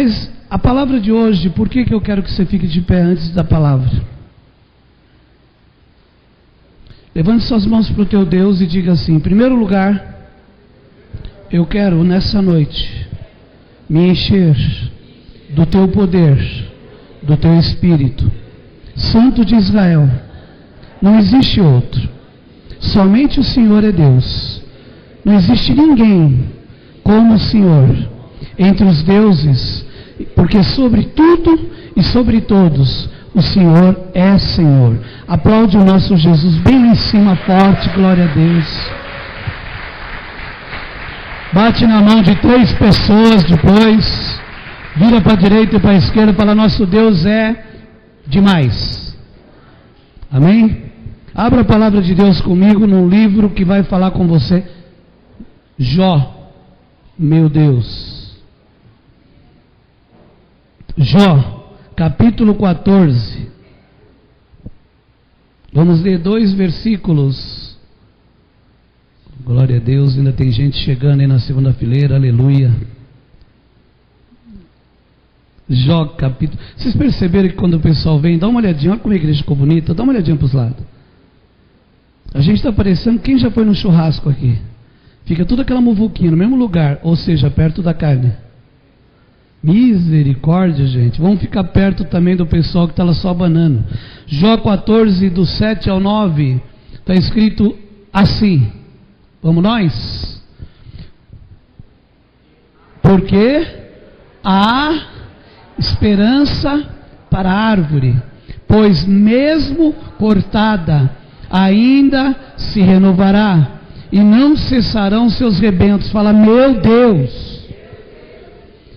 Mas a palavra de hoje, por que eu quero que você fique de pé antes da palavra? Levante suas mãos para o teu Deus e diga assim: em primeiro lugar, eu quero nessa noite me encher do teu poder, do teu Espírito, Santo de Israel. Não existe outro, somente o Senhor é Deus. Não existe ninguém como o Senhor entre os deuses, porque sobre tudo e sobre todos o Senhor é Senhor. Aplaude o nosso Jesus bem lá em cima, forte, glória a Deus. Bate na mão de 3 pessoas depois, vira para a direita e para a esquerda e fala: nosso Deus é demais. Amém? Abra a palavra de Deus comigo num livro que vai falar com você. Jó, meu Deus. Jó, capítulo 14. Vamos ler 2 versículos. Glória a Deus, ainda tem gente chegando aí na segunda fileira, aleluia. Jó, capítulo. Vocês perceberam que quando o pessoal vem, dá uma olhadinha, olha como a igreja ficou bonita, dá uma olhadinha para os lados. A gente está parecendo, quem já foi no churrasco aqui? Fica toda aquela muvuquinha no mesmo lugar, ou seja, perto da carne. Misericórdia, gente. Vamos ficar perto também do pessoal que está lá só abanando. Jó 14, do 7 ao 9, está escrito assim. Vamos nós? Porque há esperança para a árvore, pois mesmo cortada, ainda se renovará, e não cessarão seus rebentos. Fala: meu Deus.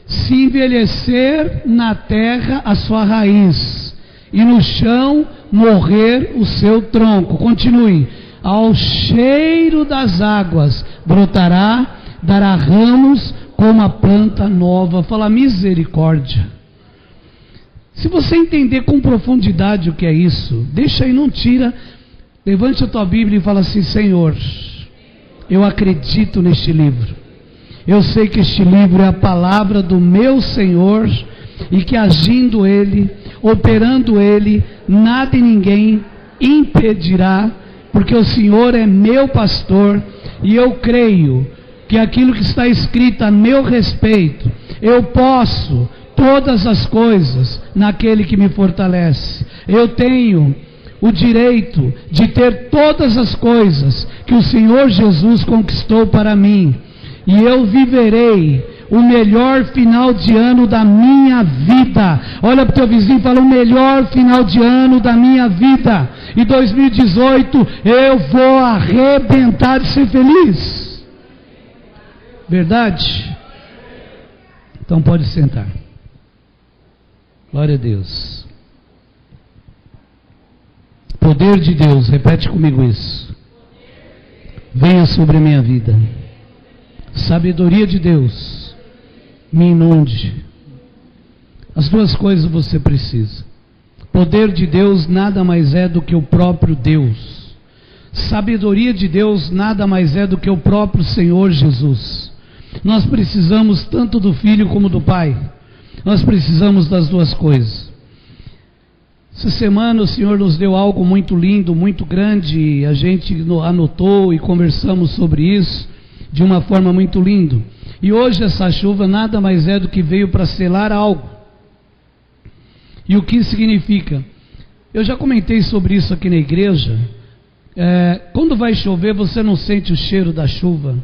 Se envelhecer na terra a sua raiz, e no chão morrer o seu tronco. Continue. Ao cheiro das águas brotará, dará ramos como a planta nova. Fala: misericórdia. Se você entender com profundidade o que é isso, deixa aí, não tira. Levante a tua Bíblia e fala assim: Senhor, eu acredito neste livro. Eu sei que este livro é a palavra do meu Senhor, e que agindo Ele, operando Ele, nada e ninguém impedirá, porque o Senhor é meu pastor, e eu creio que aquilo que está escrito a meu respeito, eu posso todas as coisas naquele que me fortalece. Eu tenho o direito de ter todas as coisas que o Senhor Jesus conquistou para mim, e eu viverei o melhor final de ano da minha vida. Olha para o teu vizinho e fala: o melhor final de ano da minha vida. Em 2018 eu vou arrebentar e ser feliz. Verdade? Então pode sentar. Glória a Deus. Poder de Deus, repete comigo isso. Venha sobre a minha vida. Sabedoria de Deus me inunde. As 2 coisas você precisa. Poder de Deus nada mais é do que o próprio Deus. Sabedoria de Deus nada mais é do que o próprio Senhor Jesus. Nós precisamos tanto do Filho como do Pai. Nós precisamos das 2 coisas. Essa semana o Senhor nos deu algo muito lindo, muito grande. A gente anotou e conversamos sobre isso de uma forma muito linda. E hoje essa chuva nada mais é do que veio para selar algo. E o que significa? Eu já comentei sobre isso aqui na igreja. Quando vai chover, você não sente o cheiro da chuva?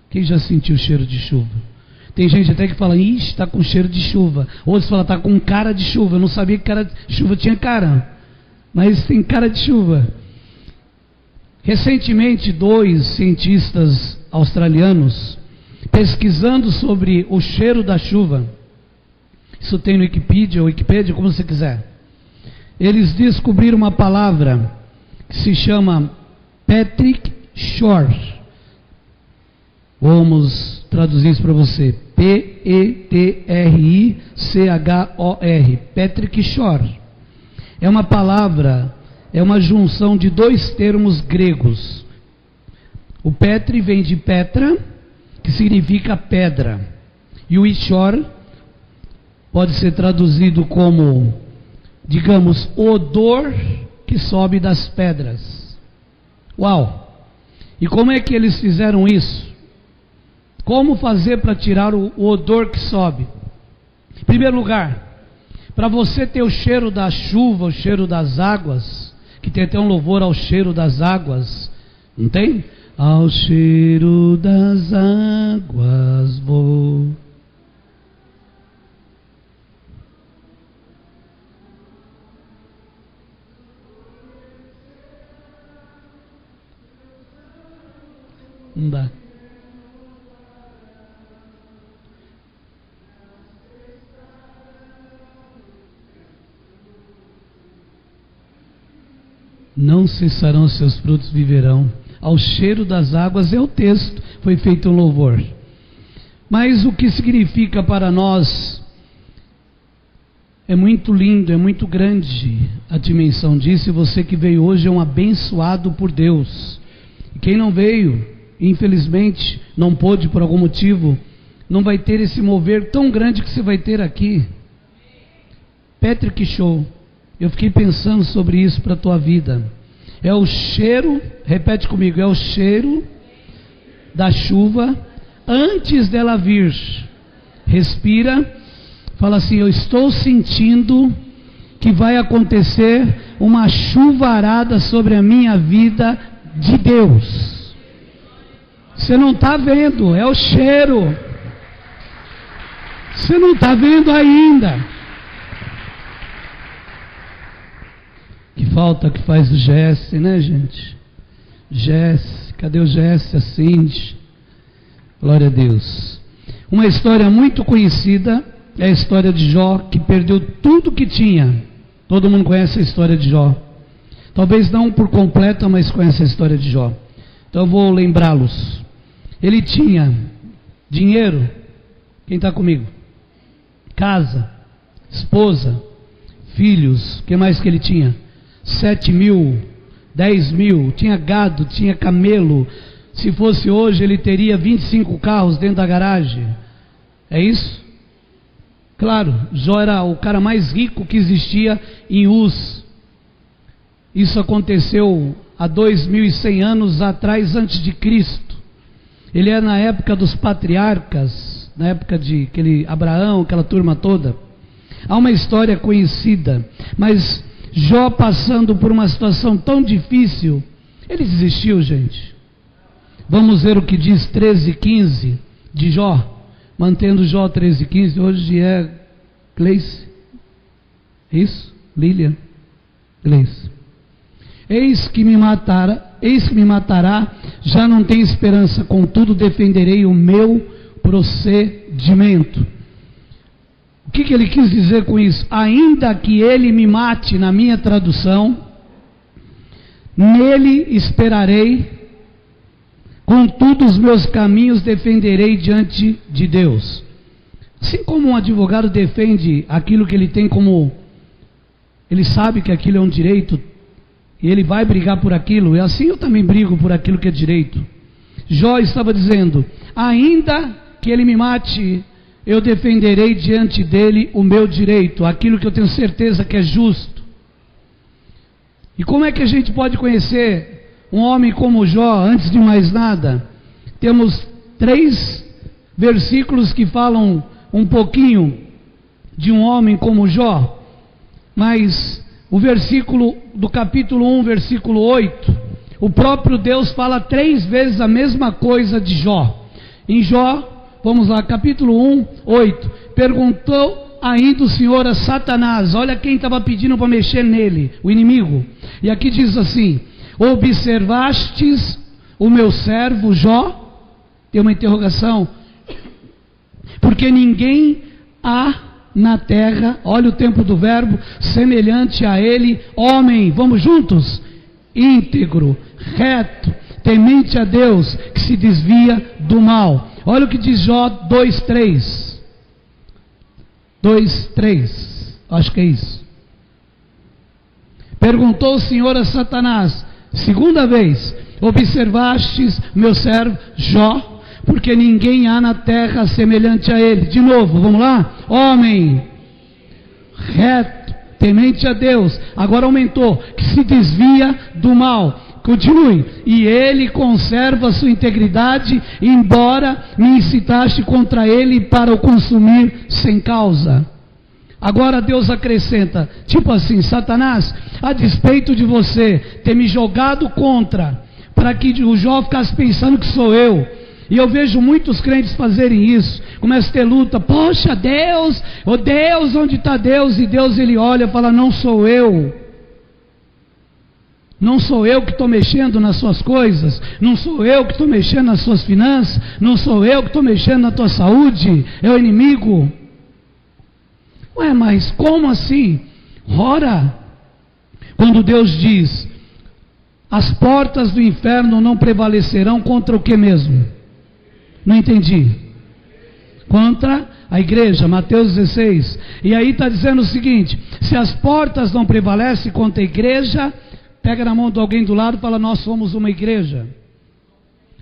Quem já sentiu o cheiro de chuva? Tem gente até que fala: ixi, está com cheiro de chuva. Outros falam: está com cara de chuva. Eu não sabia que cara de chuva tinha cara, mas tem cara de chuva. Recentemente, 2 cientistas australianos, pesquisando sobre o cheiro da chuva, isso tem no Wikipedia, como você quiser, eles descobriram uma palavra que se chama Petrichor. Vamos traduzir isso para você: P-E-T-R-I-C-H-O-R, Petrichor. É uma palavra, é uma junção de 2 termos gregos. O Petri vem de Petra, que significa pedra, e o Ishor pode ser traduzido como, digamos, o odor que sobe das pedras. Uau! E como é que eles fizeram isso? Como fazer para tirar o odor que sobe? Em primeiro lugar, para você ter o cheiro da chuva, o cheiro das águas, que tem até um louvor ao cheiro das águas, não tem? Ao cheiro das águas vou. Não dá. Não cessarão seus frutos, viverão. Ao cheiro das águas é o texto, foi feito um louvor. Mas o que significa para nós é muito lindo, é muito grande a dimensão disso, e você que veio hoje é um abençoado por Deus. E quem não veio, infelizmente, não pôde por algum motivo, não vai ter esse mover tão grande que você vai ter aqui. Patrick Show, eu fiquei pensando sobre isso para a tua vida. É o cheiro, repete comigo, é o cheiro da chuva antes dela vir. Respira, fala assim: eu estou sentindo que vai acontecer uma chuvarada sobre a minha vida de Deus. Você não está vendo, é o cheiro. Você não está vendo ainda. Que falta que faz o Jesse, né, gente? Jesse, cadê o Jesse? A Cindy. Glória a Deus. Uma história muito conhecida é a história de Jó, que perdeu tudo que tinha. Todo mundo conhece a história de Jó. Talvez não por completa, mas conhece a história de Jó. Então eu vou lembrá-los. Ele tinha dinheiro. Quem está comigo? Casa, esposa, filhos. O que mais que ele tinha? 7.000, 10.000, tinha gado, tinha camelo. Se fosse hoje ele teria 25 carros dentro da garagem. É isso? Claro, Jó era o cara mais rico que existia em Uz. Isso aconteceu há 2.100 anos atrás, antes de Cristo. Ele é na época dos patriarcas, na época de Abraão, aquela turma toda. Há uma história conhecida, mas Jó, passando por uma situação tão difícil, ele desistiu, gente. Vamos ver o que diz 13:15 de Jó, mantendo Jó 13:15. Hoje é Gleice, isso? Lilian, Gleice. Eis que me matará, já não tem esperança, contudo defenderei o meu procedimento. O que ele quis dizer com isso? Ainda que ele me mate, na minha tradução, nele esperarei, contudo os meus caminhos defenderei diante de Deus. Assim como um advogado defende aquilo que ele tem como, ele sabe que aquilo é um direito, e ele vai brigar por aquilo, e assim eu também brigo por aquilo que é direito. Jó estava dizendo: ainda que ele me mate, eu defenderei diante dele o meu direito, aquilo que eu tenho certeza que é justo. E como é que a gente pode conhecer um homem como Jó? Antes de mais nada, temos 3 versículos que falam um pouquinho de um homem como Jó, mas o versículo do capítulo 1, versículo 8, o próprio Deus fala 3 vezes a mesma coisa de Jó. Em Jó, vamos lá, capítulo 1, 8. Perguntou ainda o Senhor a Satanás, olha quem estava pedindo para mexer nele, o inimigo. E aqui diz assim: observastes o meu servo Jó? Tem uma interrogação. Porque ninguém há na terra, olha o tempo do verbo, semelhante a ele, homem, vamos juntos? Íntegro, reto, temente a Deus, que se desvia do mal. Olha o que diz Jó 2:3. 2:3. Acho que é isso. Perguntou o Senhor a Satanás, segunda vez: observastes meu servo Jó? Porque ninguém há na terra semelhante a ele. De novo, vamos lá? Homem, reto, temente a Deus, agora aumentou, que se desvia do mal. Continue. E ele conserva sua integridade, embora me incitaste contra ele para o consumir sem causa. Agora Deus acrescenta, tipo assim: Satanás, a despeito de você ter me jogado contra, para que o Jó ficasse pensando que sou eu, e eu vejo muitos crentes fazerem isso, começa a ter luta, poxa Deus, oh Deus, onde está Deus? E Deus, ele olha e fala: não sou eu. Não sou eu que estou mexendo nas suas coisas, não sou eu que estou mexendo nas suas finanças, não sou eu que estou mexendo na tua saúde, é o inimigo. Ué, mas como assim? Ora, quando Deus diz, as portas do inferno não prevalecerão contra o que mesmo? Não entendi. Contra a igreja, Mateus 16. E aí está dizendo o seguinte: se as portas não prevalecem contra a igreja, pega na mão de alguém do lado e fala: nós somos uma igreja.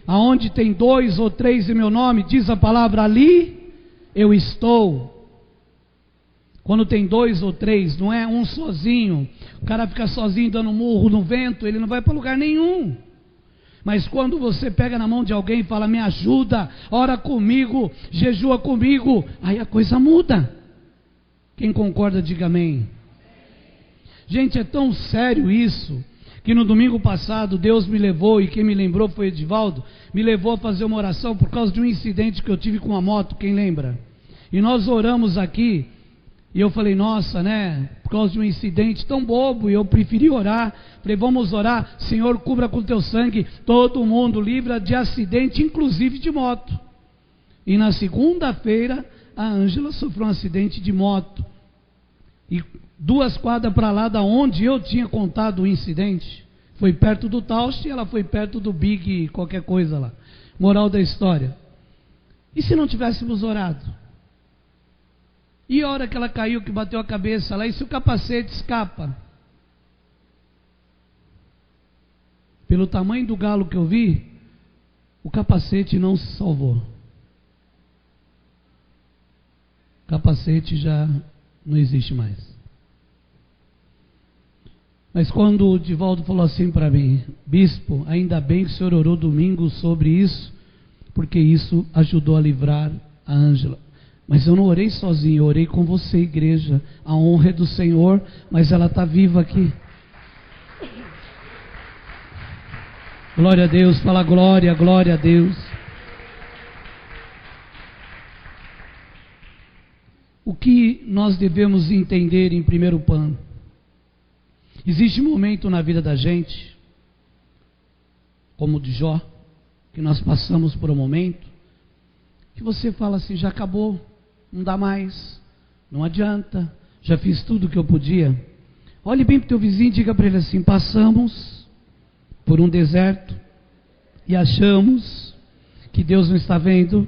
Aonde tem 2 ou 3 em meu nome, diz a palavra, ali eu estou. Quando tem 2 ou 3, não é um sozinho. O cara fica sozinho dando murro no vento, ele não vai para lugar nenhum. Mas quando você pega na mão de alguém e fala: me ajuda, ora comigo, jejua comigo, aí a coisa muda. Quem concorda, diga amém. Gente, é tão sério isso, que no domingo passado Deus me levou, e quem me lembrou foi Edivaldo, me levou a fazer uma oração por causa de um incidente que eu tive com a moto, quem lembra? E nós oramos aqui, e eu falei: nossa, né, por causa de um incidente tão bobo, e eu preferi orar, falei: vamos orar, Senhor, cubra com teu sangue todo mundo, livra de acidente, inclusive de moto. E na segunda-feira, a Ângela sofreu um acidente de moto, e 2 quadras para lá da onde eu tinha contado o incidente, foi perto do Tausch, e ela foi perto do Big qualquer coisa lá. Moral da história: e se não tivéssemos orado? E a hora que ela caiu, que bateu a cabeça lá, e se o capacete escapa? Pelo tamanho do galo que eu vi, o capacete não se salvou. O capacete já não existe mais. Mas quando o Divaldo falou assim para mim: bispo, ainda bem que o senhor orou domingo sobre isso, porque isso ajudou a livrar a Ângela. Mas eu não orei sozinho, eu orei com você, igreja. A honra é do Senhor, mas ela está viva aqui. Glória a Deus, fala glória, glória a Deus. O que nós devemos entender em primeiro plano? Existe um momento na vida da gente, como o de Jó, que nós passamos por um momento, que você fala assim: já acabou, não dá mais, não adianta, já fiz tudo o que eu podia. Olhe bem para o teu vizinho e diga para ele assim: passamos por um deserto e achamos que Deus não está vendo,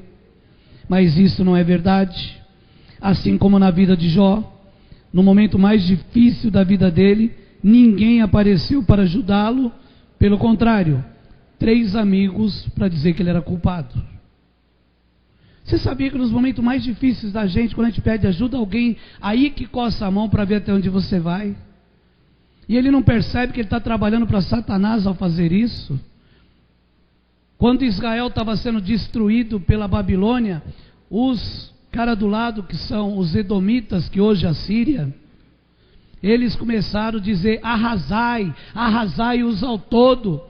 mas isso não é verdade. Assim como na vida de Jó, no momento mais difícil da vida dele, ninguém apareceu para ajudá-lo, pelo contrário, 3 amigos para dizer que ele era culpado. Você sabia que nos momentos mais difíceis da gente, quando a gente pede ajuda a alguém, aí que coça a mão para ver até onde você vai? E ele não percebe que ele está trabalhando para Satanás ao fazer isso? Quando Israel estava sendo destruído pela Babilônia, os caras do lado, que são os edomitas, que hoje é a Síria, eles começaram a dizer: arrasai, arrasai-os ao todo.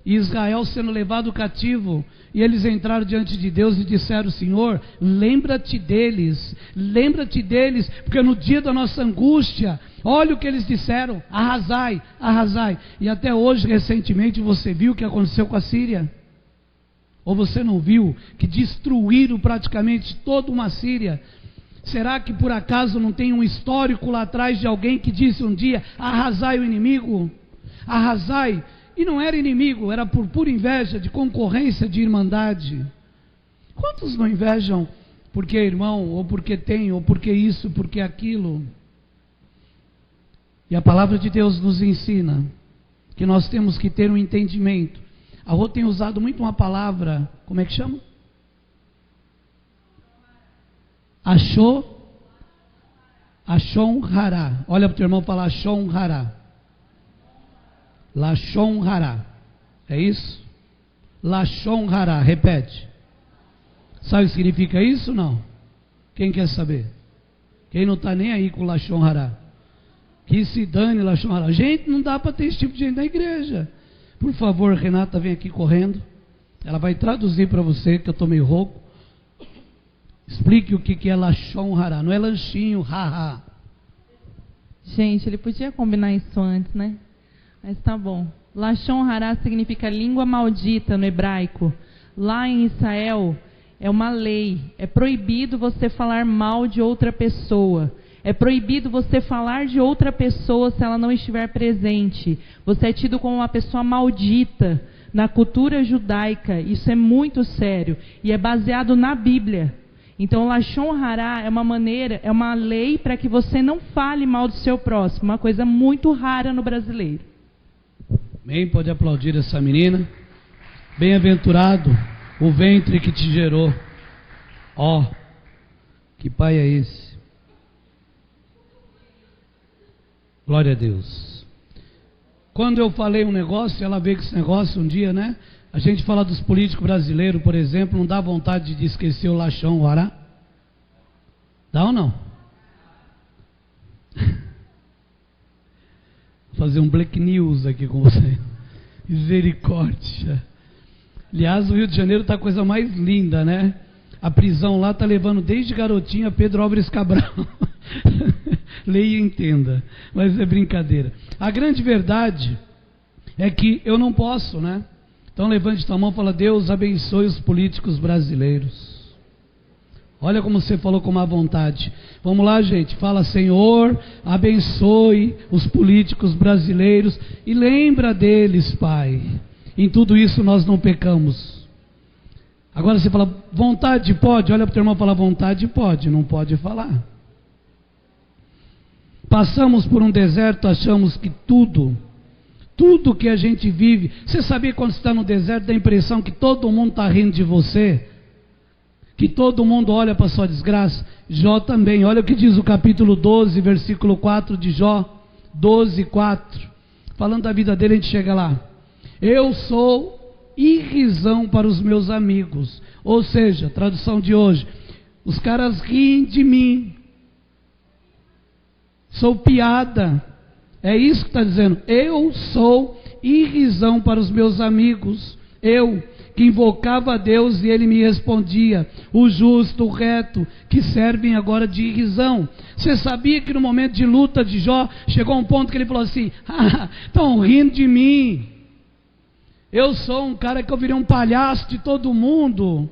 E Israel sendo levado cativo, e eles entraram diante de Deus e disseram: Senhor, lembra-te deles, porque no dia da nossa angústia, olha o que eles disseram: arrasai, arrasai. E até hoje, recentemente, você viu o que aconteceu com a Síria? Ou você não viu que destruíram praticamente toda uma Síria? Será que por acaso não tem um histórico lá atrás de alguém que disse um dia: arrasai o inimigo, arrasai? E não era inimigo, era por pura inveja, de concorrência, de irmandade. Quantos não invejam porque é irmão, ou porque tem, ou porque isso, porque aquilo? E a palavra de Deus nos ensina que nós temos que ter um entendimento. A Rô tem usado muito uma palavra, como é que chama? Lashon Hará. Olha para o teu irmão e fala Lashon Hará. Lashon Hará. É isso? Lashon Hará. Repete. Sabe o que significa isso ou não? Quem quer saber? Quem não está nem aí com Lashon Hará? Que se dane Lashon Hará. Gente, não dá para ter esse tipo de gente na igreja. Por favor, Renata, vem aqui correndo. Ela vai traduzir para você, que eu estou meio rouco. Explique o que é Lashon Hará. Não é lanchinho, haha. Gente, ele podia combinar isso antes, né? Mas tá bom. Lashon Hará significa língua maldita no hebraico. Lá em Israel é uma lei. É proibido você falar mal de outra pessoa. É proibido você falar de outra pessoa se ela não estiver presente. Você é tido como uma pessoa maldita. Na cultura judaica, isso é muito sério. E é baseado na Bíblia. Então, Lashon Hará é uma maneira, é uma lei para que você não fale mal do seu próximo. Uma coisa muito rara no brasileiro. Bem, pode aplaudir essa menina. Bem-aventurado o ventre que te gerou. Ó, que pai é esse? Glória a Deus. Quando eu falei um negócio, ela veio com esse negócio um dia, né? A gente fala dos políticos brasileiros, por exemplo, não dá vontade de esquecer o Lashon Hará? Dá ou não? Vou fazer um Black News aqui com você. Misericórdia. Aliás, o Rio de Janeiro está a coisa mais linda, né? A prisão lá está levando desde garotinha Pedro Álvares Cabral. Leia e entenda. Mas é brincadeira. A grande verdade é que eu não posso, né? Então levante tua mão e fala: Deus abençoe os políticos brasileiros. Olha como você falou com má vontade. Vamos lá, gente. Fala: Senhor, abençoe os políticos brasileiros e lembra deles, Pai. Em tudo isso nós não pecamos. Agora você fala: vontade pode? Olha para o teu irmão e fala: vontade pode, não pode falar. Passamos por um deserto, achamos que tudo que a gente vive, você sabia quando você está no deserto, dá a impressão que todo mundo está rindo de você, que todo mundo olha para a sua desgraça? Jó também, olha o que diz o capítulo 12, versículo 4 de Jó, 12, 4, falando da vida dele, a gente chega lá. Eu sou irrisão para os meus amigos, ou seja, tradução de hoje, os caras riem de mim, sou piada. É isso que está dizendo. Eu sou irrisão para os meus amigos. Eu, que invocava a Deus e Ele me respondia. O justo, o reto, que servem agora de irrisão. Você sabia que no momento de luta de Jó, chegou um ponto que ele falou assim: estão rindo de mim. Eu sou um cara que eu virei um palhaço de todo mundo.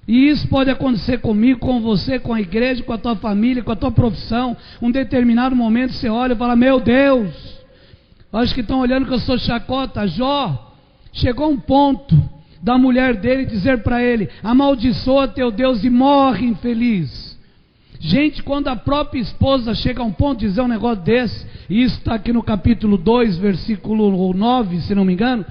E isso pode acontecer comigo, com você, com a igreja, com a tua família, com a tua profissão. Um determinado momento você olha e fala: meu Deus, acho que estão olhando que eu sou chacota. Jó, chegou um ponto da mulher dele dizer para ele: amaldiçoa teu Deus e morre infeliz. Gente, quando a própria esposa chega a um ponto de dizer um negócio desse, e isso está aqui no capítulo 2, versículo 9, se não me engano.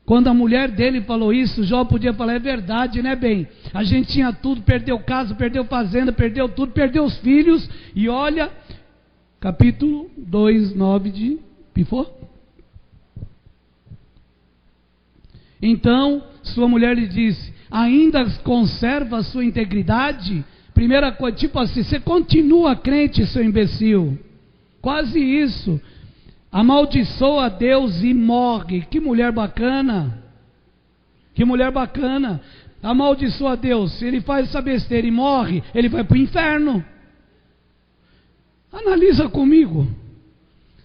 Quando a mulher dele falou isso, Jó podia falar: é verdade, né, bem? A gente tinha tudo, perdeu casa, perdeu fazenda, perdeu tudo, perdeu os filhos. E olha, capítulo 2, 9 de Pifô. Então, sua mulher lhe disse: ainda conserva a sua integridade? Primeira coisa, tipo assim, você continua crente, seu imbecil. Quase isso. Amaldiçoa a Deus e morre. Que mulher bacana. Que mulher bacana. Amaldiçoa a Deus. Se ele faz essa besteira e morre, ele vai para o inferno. Analisa comigo.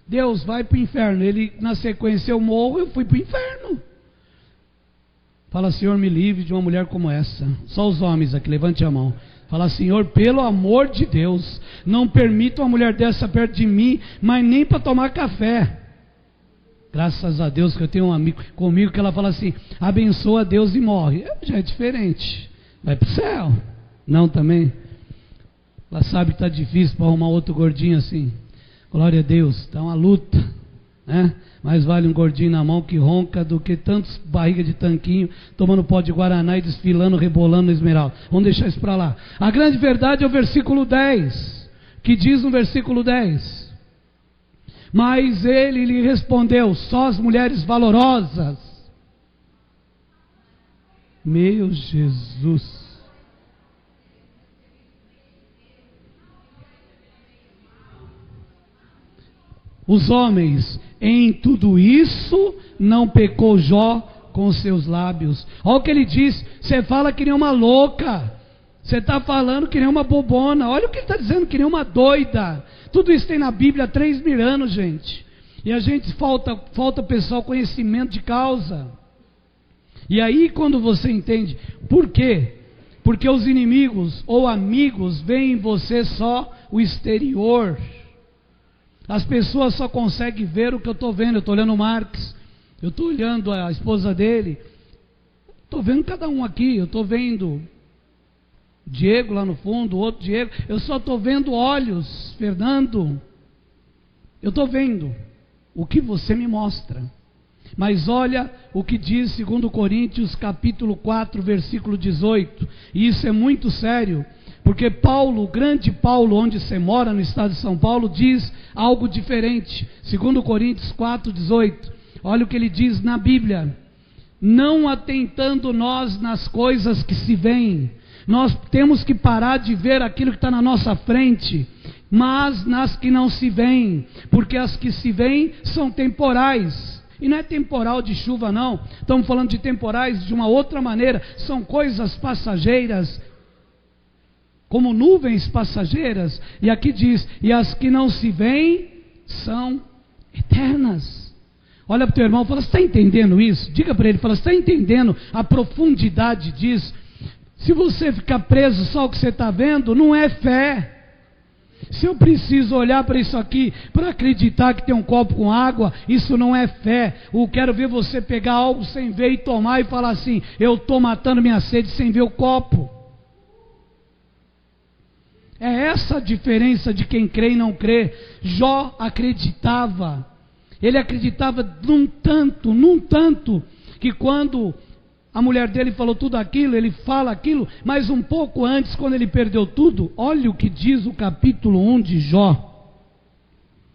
Deus vai para o inferno. Ele, na sequência, eu morro, eu fui para o inferno. Fala: Senhor, me livre de uma mulher como essa. Só os homens aqui, levante a mão. Fala: Senhor, pelo amor de Deus, não permita uma mulher dessa perto de mim, mas nem para tomar café. Graças a Deus que eu tenho um amigo comigo que ela fala assim: abençoa a Deus e morre. Já é diferente. Vai para o céu. Não também? Ela sabe que está difícil para arrumar outro gordinho assim. Glória a Deus, está uma luta, né? Mais vale um gordinho na mão que ronca do que tantos barriga de tanquinho tomando pó de guaraná e desfilando, rebolando no esmeralda. Vamos deixar isso para lá. A grande verdade é o versículo 10. que diz no versículo 10: mas ele lhe respondeu: só as mulheres valorosas. Meu Jesus. Os homens, em tudo isso não pecou Jó com os seus lábios. Olha o que ele diz: você fala que nem uma louca, você está falando que nem uma bobona. Olha o que ele está dizendo, que nem uma doida. Tudo isso tem na Bíblia há 3.000 anos, gente. E a gente falta pessoal conhecimento de causa. E aí quando você entende, por quê? Porque os inimigos ou amigos veem em você só o exterior. As pessoas só conseguem ver o que eu estou vendo. Eu estou olhando o Marx, eu estou olhando a esposa dele, estou vendo cada um aqui, eu estou vendo Diego lá no fundo, outro Diego, eu só estou vendo olhos, Fernando, eu estou vendo o que você me mostra. Mas olha o que diz 2 Coríntios capítulo 4, versículo 18, e isso é muito sério, porque Paulo, o grande Paulo, onde você mora no estado de São Paulo, diz algo diferente. 2 Coríntios 4, 18, olha o que ele diz na Bíblia: não atentando nós nas coisas que se veem. Nós temos que parar de ver aquilo que está na nossa frente, mas nas que não se veem, porque as que se veem são temporais. E não é temporal de chuva não, estamos falando de temporais de uma outra maneira, são coisas passageiras, como nuvens passageiras. E aqui diz: e as que não se veem são eternas. Olha para o teu irmão e fala: você está entendendo isso? Diga para ele, fala: você está entendendo a profundidade disso? Se você ficar preso só o que você está vendo, não é fé. Se eu preciso olhar para isso aqui para acreditar que tem um copo com água, isso não é fé. Eu quero ver você pegar algo sem ver e tomar e falar assim: eu estou matando minha sede sem ver o copo. É essa a diferença de quem crê e não crê. Jó acreditava. Ele acreditava num tanto, que quando a mulher dele falou tudo aquilo, ele fala aquilo, mas um pouco antes, quando ele perdeu tudo, olha o que diz o capítulo 1 de Jó.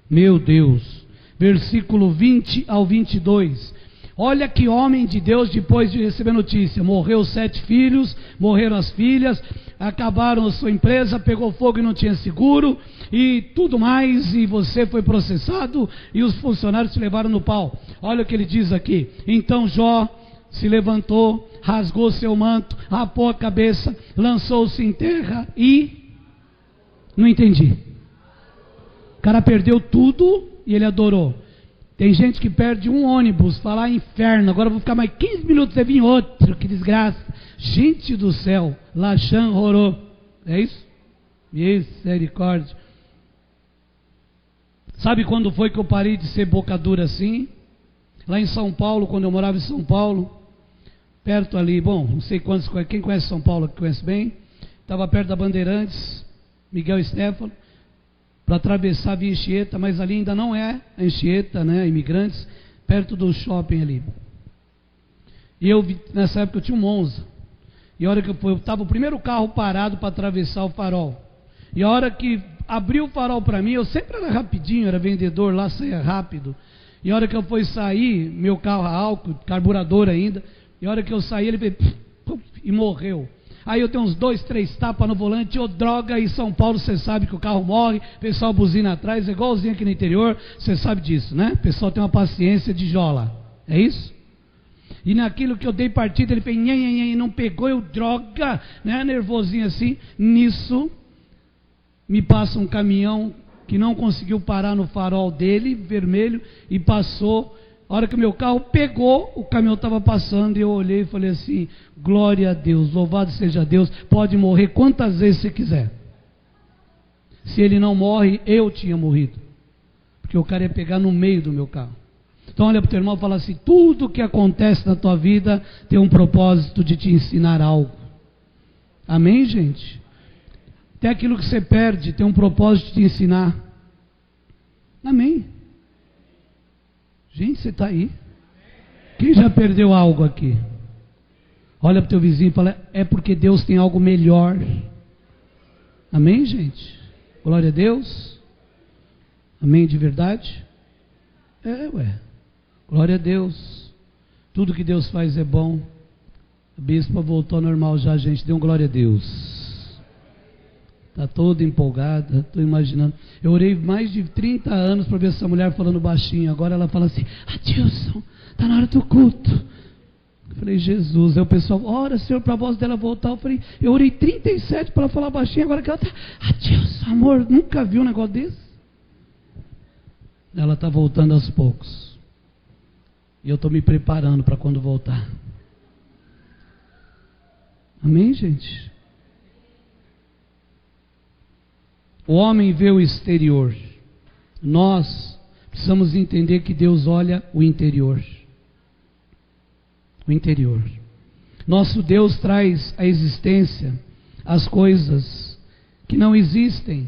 Meu Deus, versículo 20 ao 22. Olha que homem de Deus, depois de receber notícia: morreu 7 filhos, morreram as filhas, acabaram a sua empresa, pegou fogo e não tinha seguro, e tudo mais, e você foi processado, e os funcionários te levaram no pau. Olha o que ele diz aqui: então Jó se levantou, rasgou seu manto, rapou a cabeça, lançou-se em terra e... não entendi. O cara perdeu tudo e ele adorou. Tem gente que perde um ônibus, fala: inferno, agora eu vou ficar mais 15 minutos e vir outro, que desgraça. Gente do céu, Lachan Rorô, é isso? Misericórdia. Sabe quando foi que eu parei de ser boca dura assim? Lá em São Paulo, quando eu morava em São Paulo, perto ali, bom, não sei quantos, quem conhece São Paulo, que conhece bem, estava perto da Bandeirantes, Miguel Stefano, para atravessar a Via Anchieta, mas ali ainda não é Anchieta, né, Imigrantes, perto do shopping ali. E eu, nessa época eu tinha um Monza, e a hora que eu estava o primeiro carro parado para atravessar o farol, e a hora que abriu o farol para mim, eu sempre era rapidinho, era vendedor lá, saía rápido, e a hora que eu fui sair, meu carro a álcool, carburador ainda, e a hora que eu saí, ele veio e morreu. Aí eu tenho uns 2, 3 tapas no volante, droga, e São Paulo, você sabe que o carro morre, o pessoal buzina atrás, é igualzinho aqui no interior, você sabe disso, né? O pessoal tem uma paciência de jola, é isso? E naquilo que eu dei partida, ele fez nhan, não pegou, eu droga, né? Nervosinho assim. Nisso, me passa um caminhão que não conseguiu parar no farol dele, vermelho, e passou. A hora que o meu carro pegou, o caminhão estava passando, e eu olhei e falei assim: glória a Deus, louvado seja Deus, pode morrer quantas vezes você quiser. Se ele não morre, eu tinha morrido, porque o cara ia pegar no meio do meu carro. Então olha para o teu irmão e fala assim: tudo que acontece na tua vida tem um propósito de te ensinar algo. Amém, gente? Até aquilo que você perde tem um propósito de te ensinar. Amém. Gente, você está aí? Quem já perdeu algo aqui? Olha para o teu vizinho e fala: é porque Deus tem algo melhor. Amém, gente? Glória a Deus. Amém de verdade? Glória a Deus. Tudo que Deus faz é bom. A bispa voltou ao normal já, gente. Dê um glória a Deus. Está toda empolgada, estou imaginando. Eu orei mais de 30 anos para ver essa mulher falando baixinho. Agora ela fala assim: Adilson, está na hora do culto. Eu falei: Jesus. Aí o pessoal: ora, Senhor, para a voz dela voltar. Eu falei: eu orei 37 para ela falar baixinho. Agora que ela está: Adilson, amor, nunca viu um negócio desse? Ela está voltando aos poucos. E eu estou me preparando para quando voltar. Amém, gente? O homem vê o exterior. Nós precisamos entender que Deus olha o interior. O interior. Nosso Deus traz à existência as coisas que não existem.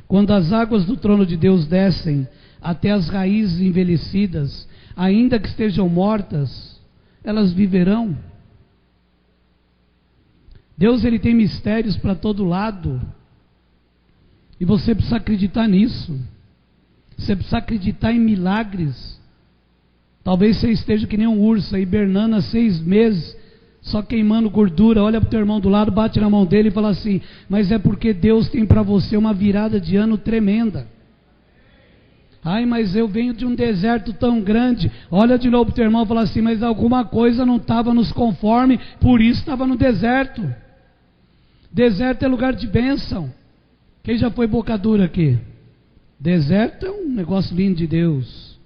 Quando as águas do trono de Deus descem até as raízes envelhecidas, ainda que estejam mortas, elas viverão. Deus, ele tem mistérios para todo lado. E você precisa acreditar nisso. Você precisa acreditar em milagres. Talvez você esteja que nem um urso, hibernando há 6 meses, só queimando gordura. Olha para o teu irmão do lado, bate na mão dele e fala assim: mas é porque Deus tem para você uma virada de ano tremenda. Ai, mas eu venho de um deserto tão grande. Olha de novo para o teu irmão e fala assim: mas alguma coisa não estava nos conforme, por isso estava no deserto. Deserto é lugar de bênção. Quem já foi boca dura aqui? Deserto é um negócio lindo de Deus.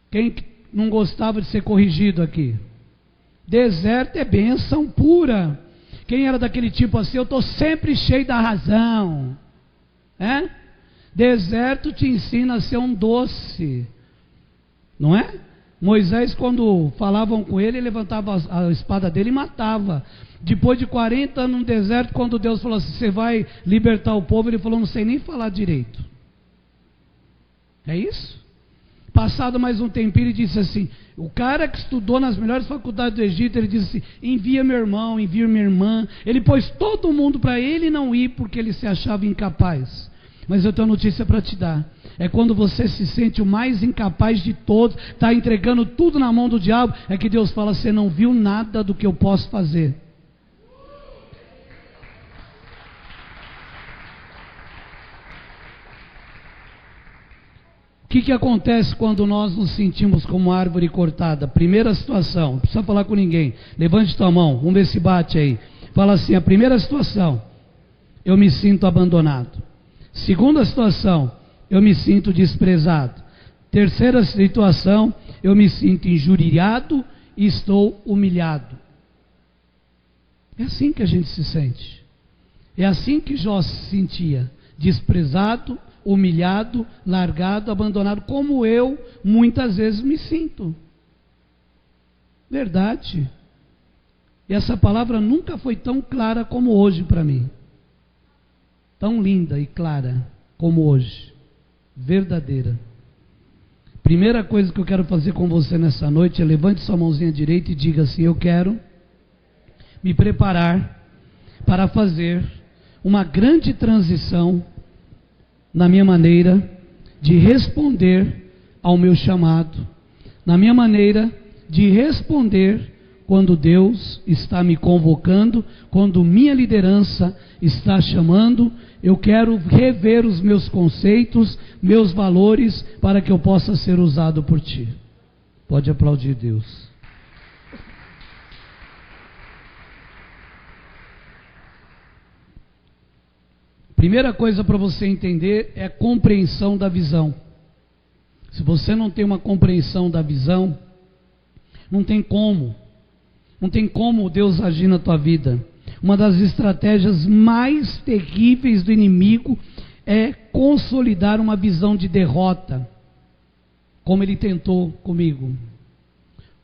Quem não gostava de ser corrigido aqui? Deserto é bênção pura. Quem era daquele tipo assim: eu estou sempre cheio da razão. Deserto te ensina a ser um doce. Não é? Moisés, quando falavam com ele levantava a espada dele e matava. Depois de 40 anos no deserto, quando Deus falou assim: você vai libertar o povo, ele falou: não sei nem falar direito. É isso? Passado mais um tempinho, ele disse assim: o cara que estudou nas melhores faculdades do Egito, ele disse assim: envia meu irmão, envia minha irmã. Ele pôs todo mundo para ele não ir, porque ele se achava incapaz. Mas eu tenho uma notícia para te dar: é quando você se sente o mais incapaz de todos, está entregando tudo na mão do diabo, é que Deus fala: você não viu nada do que eu posso fazer. O que acontece quando nós nos sentimos como árvore cortada? Primeira situação, não precisa falar com ninguém, levante tua mão, vamos ver se bate aí. Fala assim: a primeira situação, eu me sinto abandonado. Segunda situação, eu me sinto desprezado. Terceira situação, eu me sinto injuriado e estou humilhado. É assim que a gente se sente. É assim que Jó se sentia: desprezado, humilhado, largado, abandonado, como eu muitas vezes me sinto. Verdade. E essa palavra nunca foi tão clara como hoje para mim. Tão linda e clara como hoje. Verdadeira. Primeira coisa que eu quero fazer com você nessa noite é: levante sua mãozinha direita e diga assim: eu quero me preparar para fazer uma grande transição na minha maneira de responder ao meu chamado, na minha maneira de responder quando Deus está me convocando, quando minha liderança está chamando. Eu quero rever os meus conceitos, meus valores, para que eu possa ser usado por Ti. Pode aplaudir Deus. Primeira coisa para você entender é a compreensão da visão. Se você não tem uma compreensão da visão, não tem como Deus agir na tua vida. Uma das estratégias mais terríveis do inimigo é consolidar uma visão de derrota, como ele tentou comigo.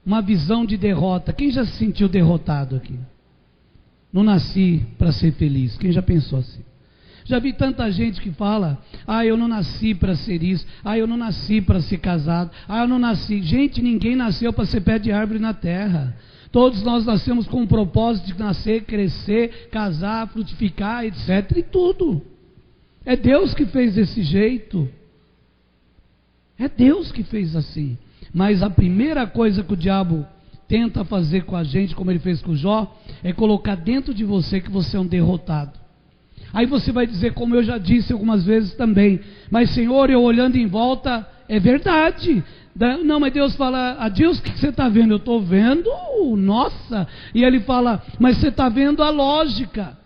Uma visão de derrota. Quem já se sentiu derrotado aqui? Não nasci para ser feliz. Quem já pensou assim? Já vi tanta gente que fala: eu não nasci para ser isso, eu não nasci para ser casado, eu não nasci. Gente, ninguém nasceu para ser pé de árvore na terra. Todos nós nascemos com o propósito de nascer, crescer, casar, frutificar, etc. E tudo. É Deus que fez desse jeito. É Deus que fez assim. Mas a primeira coisa que o diabo tenta fazer com a gente, como ele fez com Jó, é colocar dentro de você que você é um derrotado. Aí você vai dizer, como eu já disse algumas vezes também, mas Senhor, eu olhando em volta, é verdade. Não, mas Deus fala, Adilson, o que você está vendo? Eu estou vendo, nossa. E ele fala, mas você está vendo a lógica.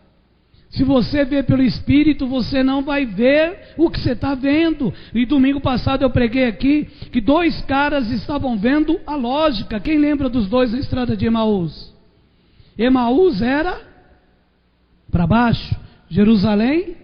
Se você vê pelo Espírito, você não vai ver o que você está vendo. E domingo passado eu preguei aqui que 2 caras estavam vendo a lógica. Quem lembra dos 2 na estrada de Emaús? Emaús era para baixo, Jerusalém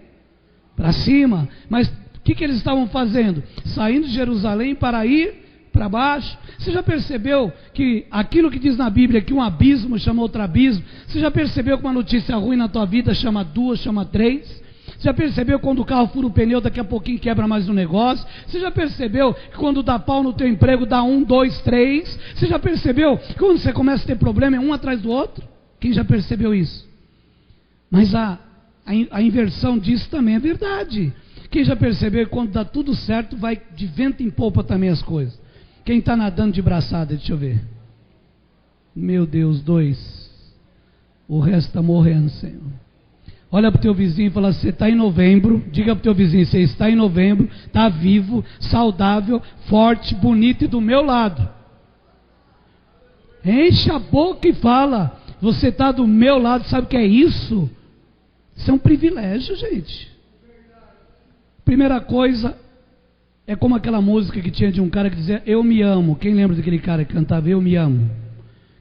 para cima. Mas o que eles estavam fazendo? Saindo de Jerusalém para ir para baixo. Você já percebeu que aquilo que diz na Bíblia que um abismo chama outro abismo? Você já percebeu que uma notícia ruim na tua vida chama 2, chama 3? Você já percebeu quando o carro fura o pneu, daqui a pouquinho quebra mais um negócio? Você já percebeu que quando dá pau no teu emprego dá 1, 2, 3? Você já percebeu que quando você começa a ter problema é um atrás do outro? Quem já percebeu isso? Mas a inversão disso também é verdade. Quem já percebeu que quando dá tudo certo vai de vento em popa também as coisas? Quem está nadando de braçada, deixa eu ver. Meu Deus, 2. O resto está morrendo, Senhor. Olha para o teu vizinho e fala, você está em novembro. Diga para o teu vizinho, você está em novembro, está vivo, saudável, forte, bonito e do meu lado. Enche a boca e fala, você está do meu lado, sabe o que é isso? Isso é um privilégio, gente. Primeira coisa, é como aquela música que tinha de um cara que dizia, eu me amo. Quem lembra daquele cara que cantava, eu me amo?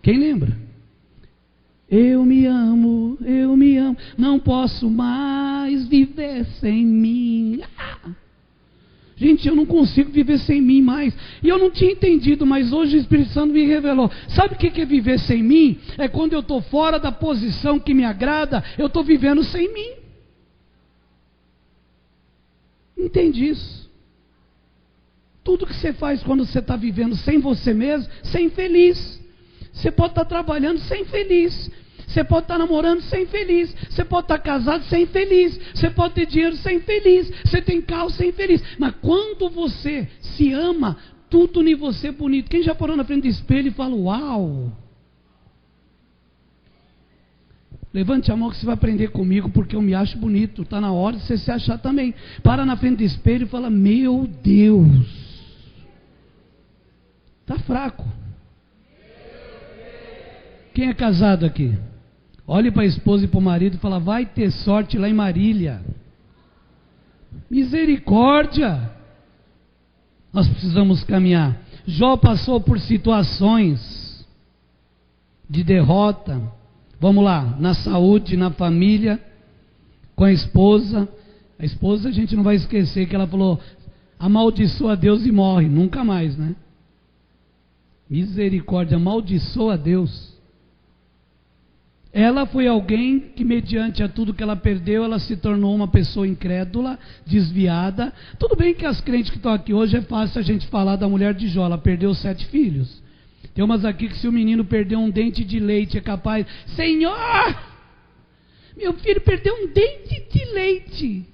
Quem lembra? Eu me amo, não posso mais viver sem mim. Gente, eu não consigo viver sem mim mais. E eu não tinha entendido, mas hoje o Espírito Santo me revelou. Sabe o que é viver sem mim? É quando eu estou fora da posição que me agrada, eu estou vivendo sem mim. Entende isso? Tudo que você faz quando você está vivendo sem você mesmo, sem feliz. Você pode estar trabalhando sem feliz. Você pode estar namorando sem feliz. Você pode estar casado sem feliz. Você pode ter dinheiro sem feliz. Você tem carro sem feliz. Mas quando você se ama, tudo em você é bonito. Quem já parou na frente do espelho e fala, uau! Levante a mão que você vai aprender comigo, porque eu me acho bonito. Está na hora de você se achar também. Para na frente do espelho e fala, meu Deus! Está fraco. Quem é casado aqui? Olhe para a esposa e para o marido e fala, vai ter sorte lá em Marília. Misericórdia! Nós precisamos caminhar. Jó passou por situações de derrota. Vamos lá, na saúde, na família, com a esposa. A esposa a gente não vai esquecer que ela falou, amaldiçoa a Deus e morre. Nunca mais, né? Misericórdia, amaldiçoa a Deus. Ela foi alguém que, mediante a tudo que ela perdeu, ela se tornou uma pessoa incrédula, desviada. Tudo bem que as crentes que estão aqui hoje é fácil a gente falar da mulher de Jó, ela perdeu 7 filhos. Tem umas aqui que se o menino perdeu um dente de leite é capaz, Senhor, meu filho perdeu um dente de leite.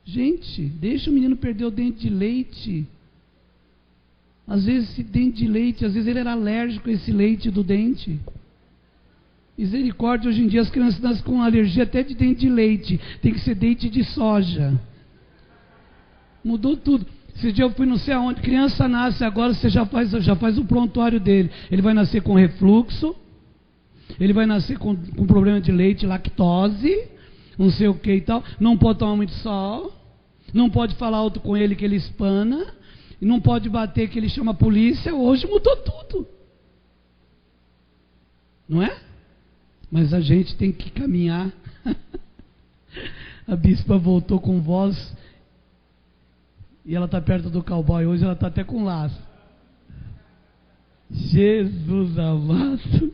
Gente, deixa o menino perder o dente de leite. Às vezes esse dente de leite, às vezes ele era alérgico a esse leite do dente. Misericórdia, hoje em dia as crianças nascem com alergia até de dente de leite. Tem que ser dente de soja. Mudou tudo. Esse dia eu fui não sei aonde, criança nasce agora, você já faz o prontuário dele. Ele vai nascer com refluxo, ele vai nascer com problema de leite, lactose, não sei o que e tal. Não pode tomar muito sol, não pode falar alto com ele que ele espana, não pode bater que ele chama a polícia. Hoje mudou tudo. Não é? Mas a gente tem que caminhar. A bispa voltou com voz. E ela está perto do cowboy. Hoje ela está até com laço. Jesus amado.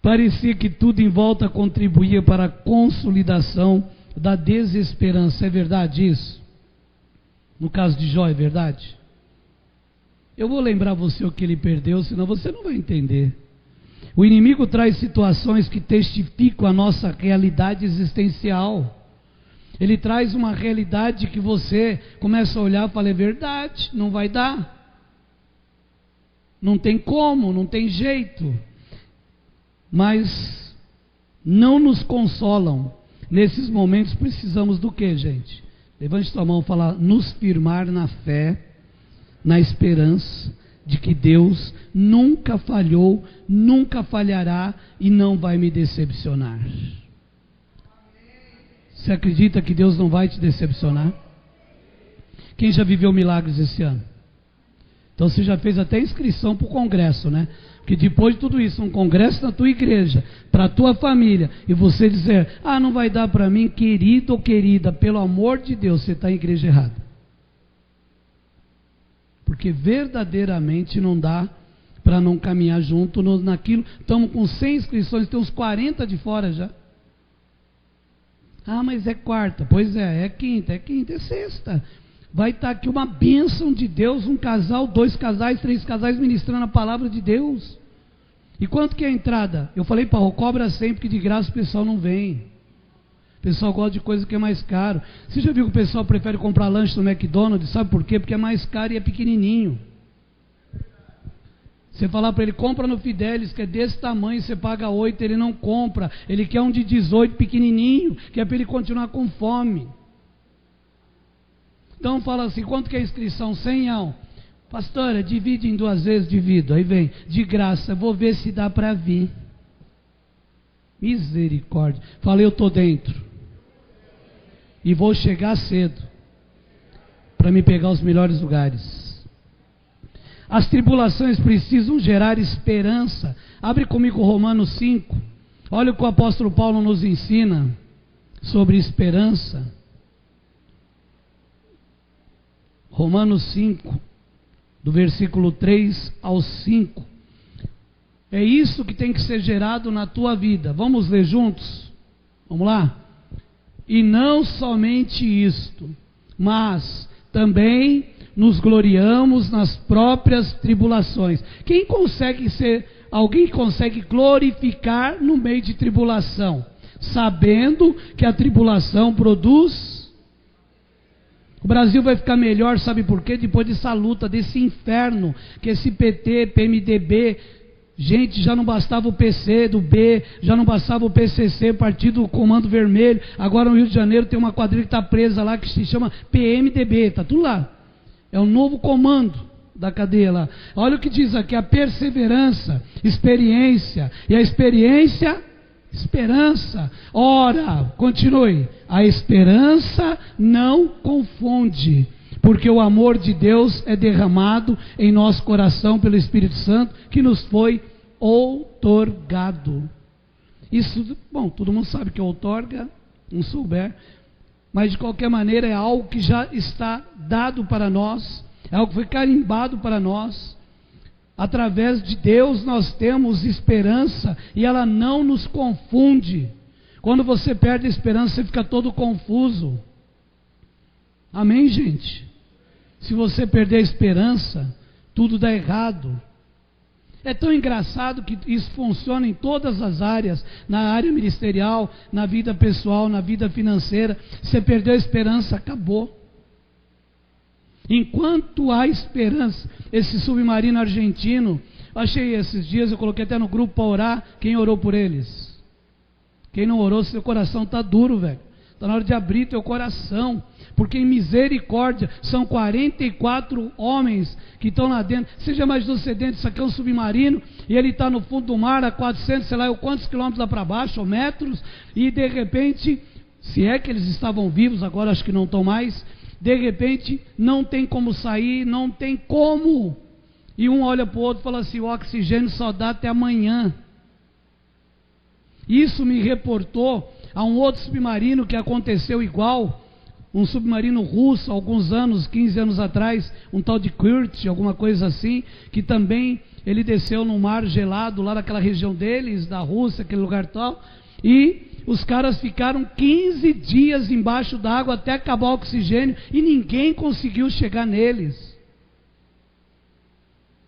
Parecia que tudo em volta contribuía para a consolidação da desesperança. É verdade isso? No caso de Jó, é verdade? Eu vou lembrar você o que ele perdeu, senão você não vai entender. O inimigo traz situações que testificam a nossa realidade existencial. Ele traz uma realidade que você começa a olhar e fala, é verdade, não vai dar. Não tem como, não tem jeito. Mas não nos consolam. Nesses momentos precisamos do que, gente? Levante sua mão e fala, nos firmar na fé, na esperança de que Deus nunca falhou, nunca falhará e não vai me decepcionar. Você acredita que Deus não vai te decepcionar? Quem já viveu milagres esse ano? Então você já fez até inscrição para o congresso, né? Porque depois de tudo isso, um congresso na tua igreja, para a tua família, e você dizer, não vai dar para mim, querido ou querida, pelo amor de Deus, você está em igreja errada. Porque verdadeiramente não dá para não caminhar junto naquilo. Estamos com 100 inscrições, tem uns 40 de fora já. Mas é quarta. Pois é quinta, é sexta. Vai estar aqui uma bênção de Deus, um casal, 2 casais, 3 casais ministrando a palavra de Deus. E quanto que é a entrada? Eu falei para cobra sempre, que de graça o pessoal não vem. O pessoal gosta de coisa que é mais caro. Você já viu que o pessoal prefere comprar lanche no McDonald's? Sabe por quê? Porque é mais caro e é pequenininho. Você falar para ele, compra no Fidelis, que é desse tamanho, você paga 8, ele não compra. Ele quer um de 18 pequenininho, que é para ele continuar com fome. Então fala assim, quanto que é a inscrição? 100 reais. Pastora, divide em 2 vezes, divido. Aí vem, de graça, vou ver se dá para vir. Misericórdia. Falei, eu estou dentro. E vou chegar cedo, para me pegar os melhores lugares. As tribulações precisam gerar esperança. Abre comigo Romanos 5. Olha o que o apóstolo Paulo nos ensina sobre esperança. Romanos 5, do versículo 3 ao 5. É isso que tem que ser gerado na tua vida. Vamos ler juntos? Vamos lá? E não somente isto, mas também nos gloriamos nas próprias tribulações. Alguém consegue glorificar no meio de tribulação, sabendo que a tribulação produz. O Brasil vai ficar melhor, sabe por quê? Depois dessa luta, desse inferno, que esse PT, PMDB, gente, já não bastava o PC do B, já não bastava o PCC, Partido Comando Vermelho, agora no Rio de Janeiro tem uma quadrilha que está presa lá, que se chama PMDB, está tudo lá. É um novo comando da cadeia lá. Olha o que diz aqui, a perseverança, experiência, e a experiência, esperança. Ora, continue, a esperança não confunde, porque o amor de Deus é derramado em nosso coração pelo Espírito Santo, que nos foi outorgado. Isso, bom, todo mundo sabe que outorga, não souber, mas de qualquer maneira é algo que já está dado para nós, é algo que foi carimbado para nós. Através de Deus nós temos esperança e ela não nos confunde. Quando você perde a esperança, você fica todo confuso. Amém, gente? Se você perder a esperança, tudo dá errado. É tão engraçado que isso funciona em todas as áreas, na área ministerial, na vida pessoal, na vida financeira. Você perdeu a esperança, acabou. Enquanto há esperança, esse submarino argentino, achei esses dias, eu coloquei até no grupo para orar, quem orou por eles? Quem não orou, seu coração está duro, velho. Está na hora de abrir teu coração, porque em misericórdia, são 44 homens que estão lá dentro. Você já imaginou você dentro, isso aqui é um submarino, e ele está no fundo do mar, a 400, sei lá, quantos quilômetros lá para baixo, ou metros, e de repente, se é que eles estavam vivos, agora acho que não estão mais, de repente, não tem como sair, não tem como. E um olha para o outro e fala assim, o oxigênio só dá até amanhã. Isso me reportou a um outro submarino que aconteceu igual, um submarino russo, alguns anos, 15 anos atrás, um tal de Kurt, alguma coisa assim, que também ele desceu no mar gelado, lá naquela região deles, da Rússia, aquele lugar tal, e os caras ficaram 15 dias embaixo d'água até acabar o oxigênio, e ninguém conseguiu chegar neles.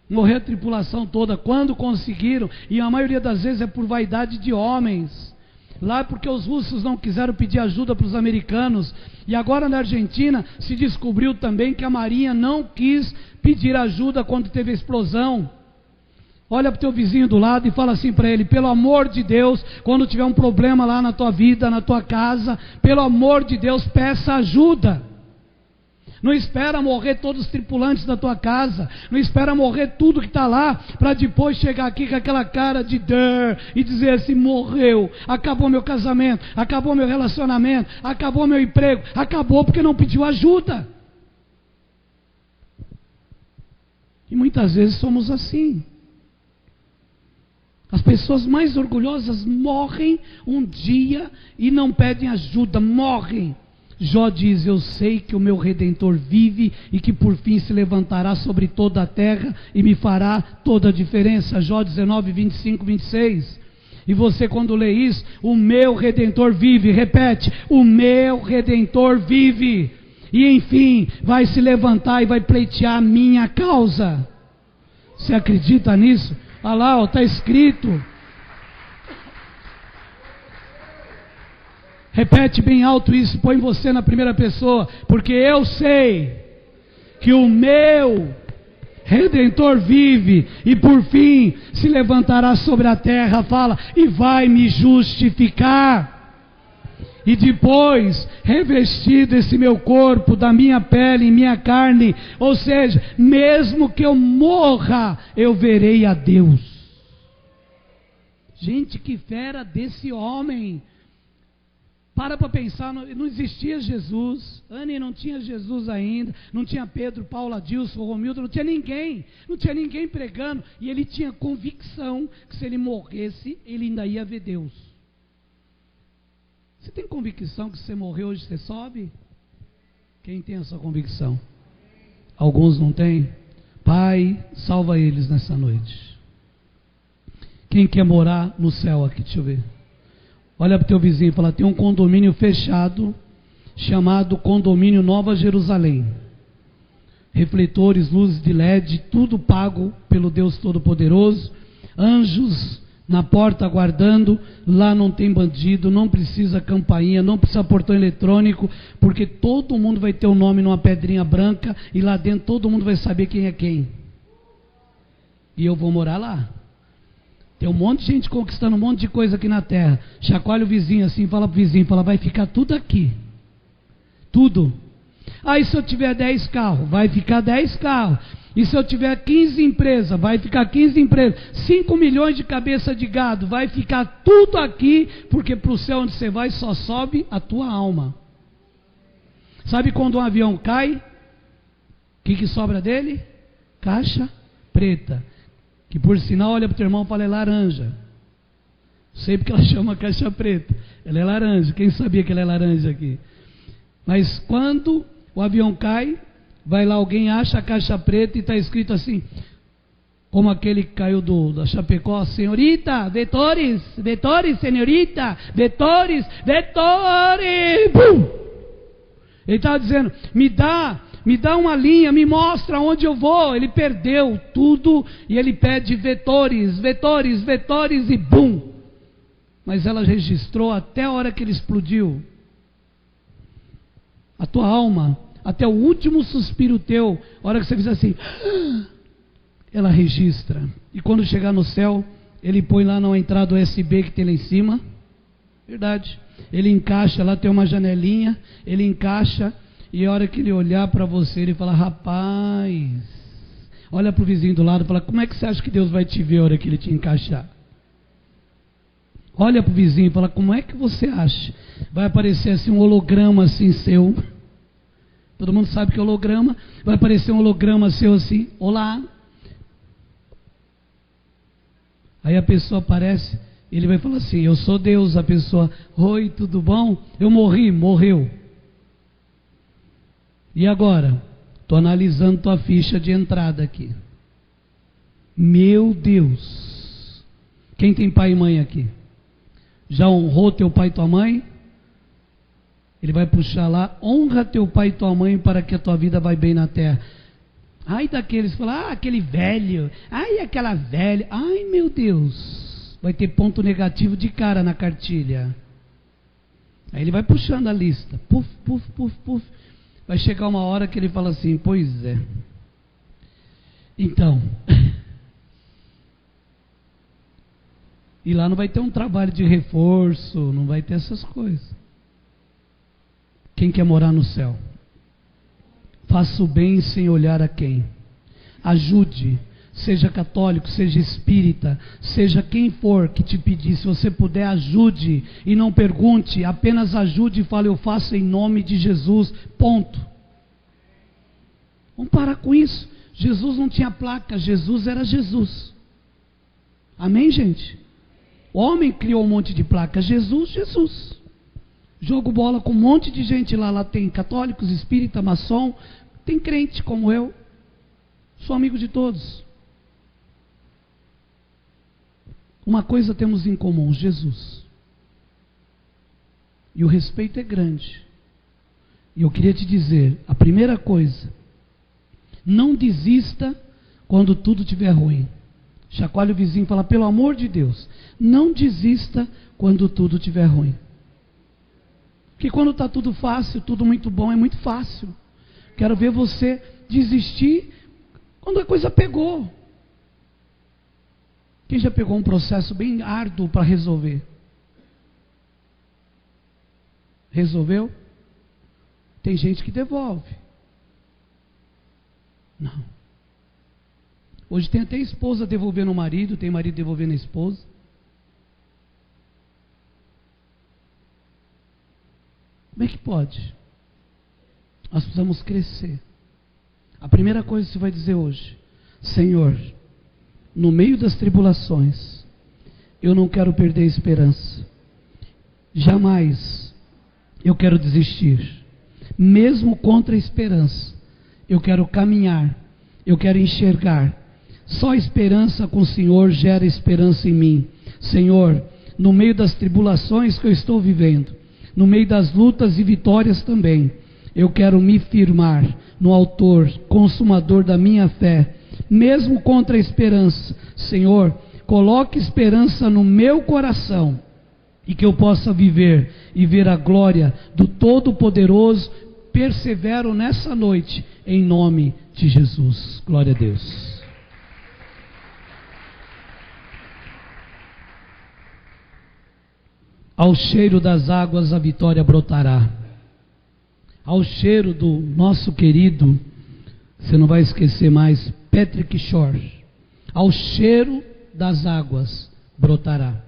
morrer a tripulação toda, quando conseguiram, e a maioria das vezes é por vaidade de homens. Lá porque os russos não quiseram pedir ajuda para os americanos, e agora na Argentina se descobriu também que a marinha não quis pedir ajuda quando teve a explosão. Olha para o teu vizinho do lado e fala assim para ele: pelo amor de Deus, quando tiver um problema lá na tua vida, na tua casa, pelo amor de Deus, peça ajuda. Não espera morrer todos os tripulantes da tua casa, não espera morrer tudo que está lá, para depois chegar aqui com aquela cara de dor e dizer assim: morreu, acabou meu casamento, acabou meu relacionamento, acabou meu emprego, acabou porque não pediu ajuda. E muitas vezes somos assim. As pessoas mais orgulhosas morrem um dia e não pedem ajuda, morrem. Jó diz: eu sei que o meu Redentor vive e que por fim se levantará sobre toda a terra e me fará toda a diferença. Jó 19, 25, 26. E você, quando lê isso, o meu Redentor vive, repete: o meu Redentor vive, e enfim vai se levantar e vai pleitear a minha causa. Você acredita nisso? Olha lá, está escrito. Repete bem alto isso, põe você na primeira pessoa, porque eu sei que o meu Redentor vive e por fim se levantará sobre a terra, fala, e vai me justificar. E depois, revestido esse meu corpo, da minha pele e minha carne, ou seja, mesmo que eu morra, eu verei a Deus. Gente, que fera desse homem. Para pensar, não existia Jesus, Anne não tinha Jesus ainda, não tinha Pedro, Paulo, Adilson, Romildo, não tinha ninguém pregando, e ele tinha convicção que se ele morresse, ele ainda ia ver Deus. Você tem convicção que se você morrer hoje você sobe? Quem tem essa convicção? Alguns não têm? Pai, salva eles nessa noite. Quem quer morar no céu aqui? Deixa eu ver. Olha para o teu vizinho e fala: tem um condomínio fechado, chamado Condomínio Nova Jerusalém. Refletores, luzes de LED, tudo pago pelo Deus Todo-Poderoso. Anjos na porta aguardando. Lá não tem bandido, não precisa campainha, não precisa portão eletrônico, porque todo mundo vai ter o nome numa pedrinha branca, e lá dentro todo mundo vai saber quem é quem. E eu vou morar lá. Tem um monte de gente conquistando um monte de coisa aqui na terra. Chacoalha o vizinho assim, fala pro vizinho, fala: vai ficar tudo aqui. Tudo. Aí se eu tiver 10 carros, vai ficar 10 carros. E se eu tiver 15 empresas, vai ficar 15 empresas. 5 milhões de cabeça de gado, vai ficar tudo aqui, porque para o céu onde você vai só sobe a tua alma. Sabe quando um avião cai? O que sobra dele? Caixa preta. Que por sinal, olha para o teu irmão e fala: é laranja. Sei porque ela chama caixa preta. Ela é laranja. Quem sabia que ela é laranja aqui? Mas quando o avião cai, vai lá, alguém acha a caixa preta e está escrito assim, como aquele que caiu da Chapecó: senhorita, vetores, senhorita, vetores. Bum! Ele estava dizendo: me dá uma linha, me mostra onde eu vou. Ele perdeu tudo e ele pede vetores e bum! Mas ela registrou até a hora que ele explodiu. A tua alma, até o último suspiro teu, a hora que você fizer assim, ela registra. E quando chegar no céu, ele põe lá na entrada USB que tem lá em cima. Verdade. Ele encaixa, lá tem uma janelinha, ele encaixa. E a hora que ele olhar para você, ele fala: rapaz, olha para o vizinho do lado e fala: como é que você acha que Deus vai te ver a hora que ele te encaixar? Olha para o vizinho e fala: como é que você acha? Vai aparecer assim um holograma assim seu. Todo mundo sabe que é holograma. Vai aparecer um holograma seu assim: olá. Aí a pessoa aparece, ele vai falar assim: eu sou Deus. A pessoa: oi, tudo bom? Eu morri. Morreu. E agora? Estou analisando tua ficha de entrada aqui. Meu Deus. Quem tem pai e mãe aqui? Já honrou teu pai e tua mãe? Ele vai puxar lá: honra teu pai e tua mãe para que a tua vida vai bem na terra. Ai daqueles que falam, aquele velho, ai aquela velha, ai meu Deus, vai ter ponto negativo de cara na cartilha. Aí ele vai puxando a lista, puf, puf, puf, puf. Vai chegar uma hora que ele fala assim, pois é. Então, e lá não vai ter um trabalho de reforço, não vai ter essas coisas. Quem quer morar no céu? Faça o bem sem olhar a quem. Ajude, seja católico, seja espírita, seja quem for que te pedir, se você puder, ajude e não pergunte, apenas ajude e fale, eu faço em nome de Jesus, ponto. Vamos parar com isso. Jesus não tinha placa, Jesus era Jesus. Amém, gente? O homem criou um monte de placas, Jesus, Jesus. Jogo bola com um monte de gente lá tem católicos, espírita, maçom, tem crente como eu. Sou amigo de todos. Uma coisa temos em comum, Jesus. E o respeito é grande. E eu queria te dizer, a primeira coisa, não desista quando tudo estiver ruim. Chacoalha o vizinho e fala, pelo amor de Deus, não desista quando tudo estiver ruim. Porque quando está tudo fácil, tudo muito bom, é muito fácil. Quero ver você desistir quando a coisa pegou. Quem já pegou um processo bem árduo para resolver? Resolveu? Tem gente que devolve. Não. Hoje tem até esposa devolvendo o marido, tem marido devolvendo a esposa. Como é que pode? Nós precisamos crescer. A primeira coisa que você vai dizer hoje, Senhor, no meio das tribulações, eu não quero perder a esperança. Jamais eu quero desistir. Mesmo contra a esperança, eu quero caminhar, eu quero enxergar. Só esperança com o Senhor gera esperança em mim. Senhor, no meio das tribulações que eu estou vivendo, no meio das lutas e vitórias também, eu quero me firmar no autor, consumador da minha fé, mesmo contra a esperança. Senhor, coloque esperança no meu coração, e que eu possa viver e ver a glória do Todo-Poderoso. Persevero nessa noite, em nome de Jesus. Glória a Deus. Ao cheiro das águas a vitória brotará. Ao cheiro do nosso querido, você não vai esquecer mais, Patrick Shore. Ao cheiro das águas brotará.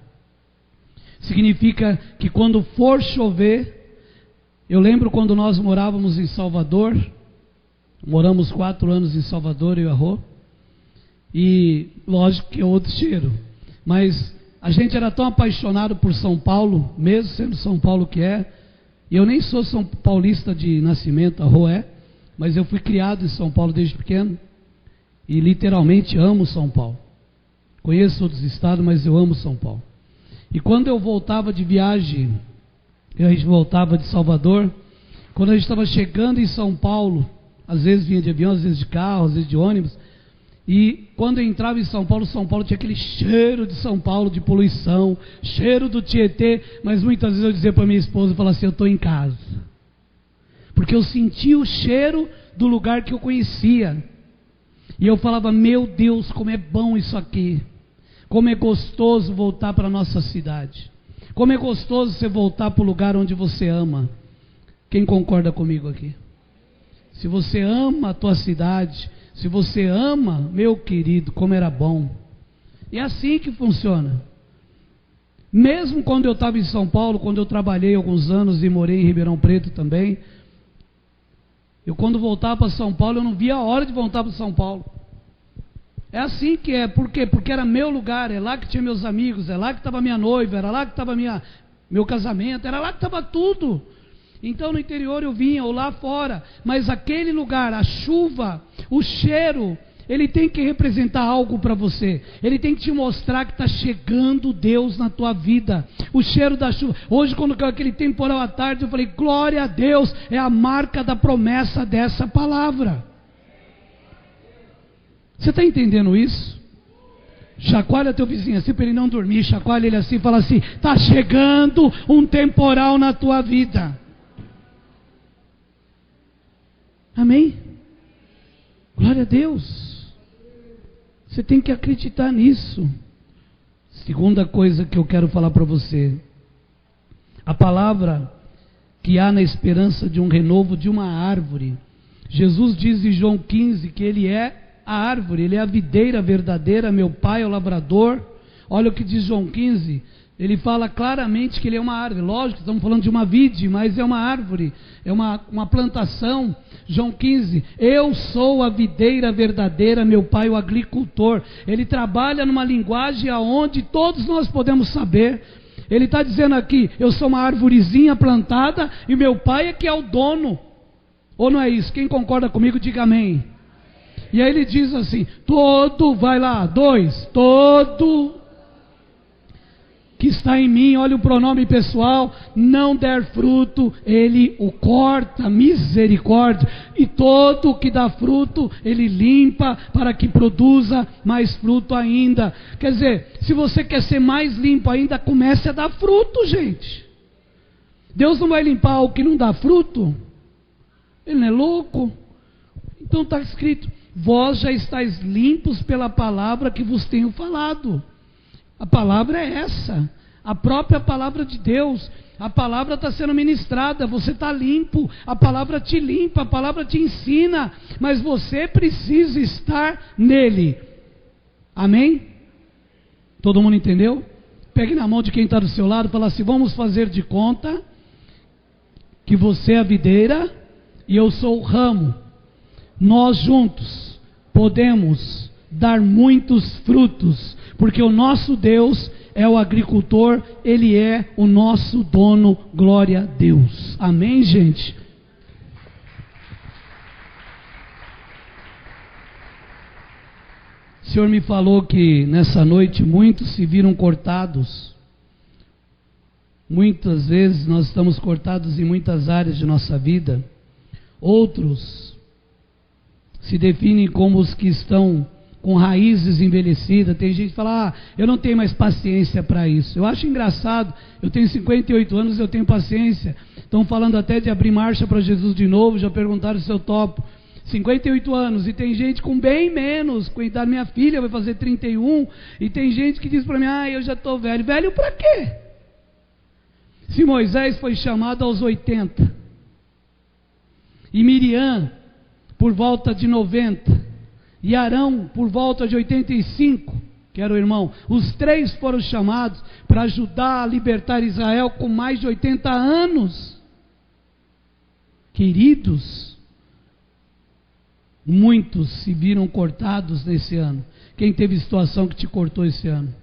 Significa que quando for chover, eu lembro quando nós morávamos em Salvador, moramos 4 anos em Salvador, eu e a Rô, e lógico que é outro cheiro, mas a gente era tão apaixonado por São Paulo, mesmo sendo São Paulo que é, e eu nem sou São Paulista de nascimento, a Rô é, mas eu fui criado em São Paulo desde pequeno, e literalmente amo São Paulo. Conheço outros estados, mas eu amo São Paulo. E quando eu voltava de viagem, a gente voltava de Salvador, quando a gente estava chegando em São Paulo, às vezes vinha de avião, às vezes de carro, às vezes de ônibus, e quando eu entrava em São Paulo tinha aquele cheiro de São Paulo, de poluição, cheiro do Tietê, mas muitas vezes eu dizia para minha esposa, eu falava assim, eu estou em casa, porque eu sentia o cheiro do lugar que eu conhecia, e eu falava, meu Deus, como é bom isso aqui, como é gostoso voltar para a nossa cidade, como é gostoso você voltar para o lugar onde você ama. Quem concorda comigo aqui? Se você ama a tua cidade, se você ama, meu querido, como era bom. E é assim que funciona. Mesmo quando eu estava em São Paulo, quando eu trabalhei alguns anos e morei em Ribeirão Preto também, eu quando voltava para São Paulo, eu não via a hora de voltar para São Paulo. É assim que é, por quê? Porque era meu lugar, é lá que tinha meus amigos, é lá que estava minha noiva, era lá que estava meu casamento, era lá que estava tudo. Então no interior eu vinha, ou lá fora, mas aquele lugar, a chuva, o cheiro, ele tem que representar algo para você, ele tem que te mostrar que está chegando Deus na tua vida, o cheiro da chuva. Hoje quando caiu aquele temporal à tarde, eu falei, glória a Deus, é a marca da promessa dessa palavra. Você está entendendo isso? Chacoalha teu vizinho assim para ele não dormir. Chacoalha ele assim e fala assim: está chegando um temporal na tua vida. Amém? Glória a Deus. Você tem que acreditar nisso. Segunda coisa que eu quero falar para você. A palavra que há na esperança de um renovo de uma árvore. Jesus diz em João 15 que ele é a árvore, ele é a videira verdadeira, meu pai é o lavrador. Olha o que diz João 15, ele fala claramente que ele é uma árvore. Lógico, estamos falando de uma vide, mas é uma árvore, é uma plantação. João 15, eu sou a videira verdadeira, meu pai o agricultor. Ele trabalha numa linguagem aonde todos nós podemos saber. Ele está dizendo aqui, eu sou uma arvorezinha plantada e meu pai é que é o dono. Ou não é isso? Quem concorda comigo, diga amém. E aí ele diz assim, todo que está em mim, olha o pronome pessoal, não der fruto, ele o corta, misericórdia. E todo que dá fruto, ele limpa para que produza mais fruto ainda. Quer dizer, se você quer ser mais limpo ainda, comece a dar fruto, gente. Deus não vai limpar o que não dá fruto? Ele não é louco? Então está escrito, vós já estáis limpos pela palavra que vos tenho falado. A palavra é essa, a própria palavra de Deus. A palavra está sendo ministrada, você está limpo, a palavra te limpa, a palavra te ensina, mas você precisa estar nele. Amém? Todo mundo entendeu? Pegue na mão de quem está do seu lado e fala assim, vamos fazer de conta que você é a videira e eu sou o ramo. Nós juntos podemos dar muitos frutos, porque o nosso Deus é o agricultor, Ele é o nosso dono, glória a Deus. Amém, gente? O Senhor me falou que nessa noite muitos se viram cortados. Muitas vezes nós estamos cortados em muitas áreas de nossa vida. Outros se definem como os que estão com raízes envelhecidas. Tem gente que fala, eu não tenho mais paciência para isso. Eu acho engraçado, eu tenho 58 anos, eu tenho paciência. Estão falando até de abrir marcha para Jesus de novo, já perguntaram se eu topo. 58 anos, e tem gente com bem menos, com a idade, minha filha vai fazer 31, e tem gente que diz para mim, eu já estou velho. Velho para quê? Se Moisés foi chamado aos 80, e Miriam por volta de 90, e Arão por volta de 85, que era o irmão, os três foram chamados para ajudar a libertar Israel com mais de 80 anos. Queridos, muitos se viram cortados nesse ano. Quem teve situação que te cortou esse ano?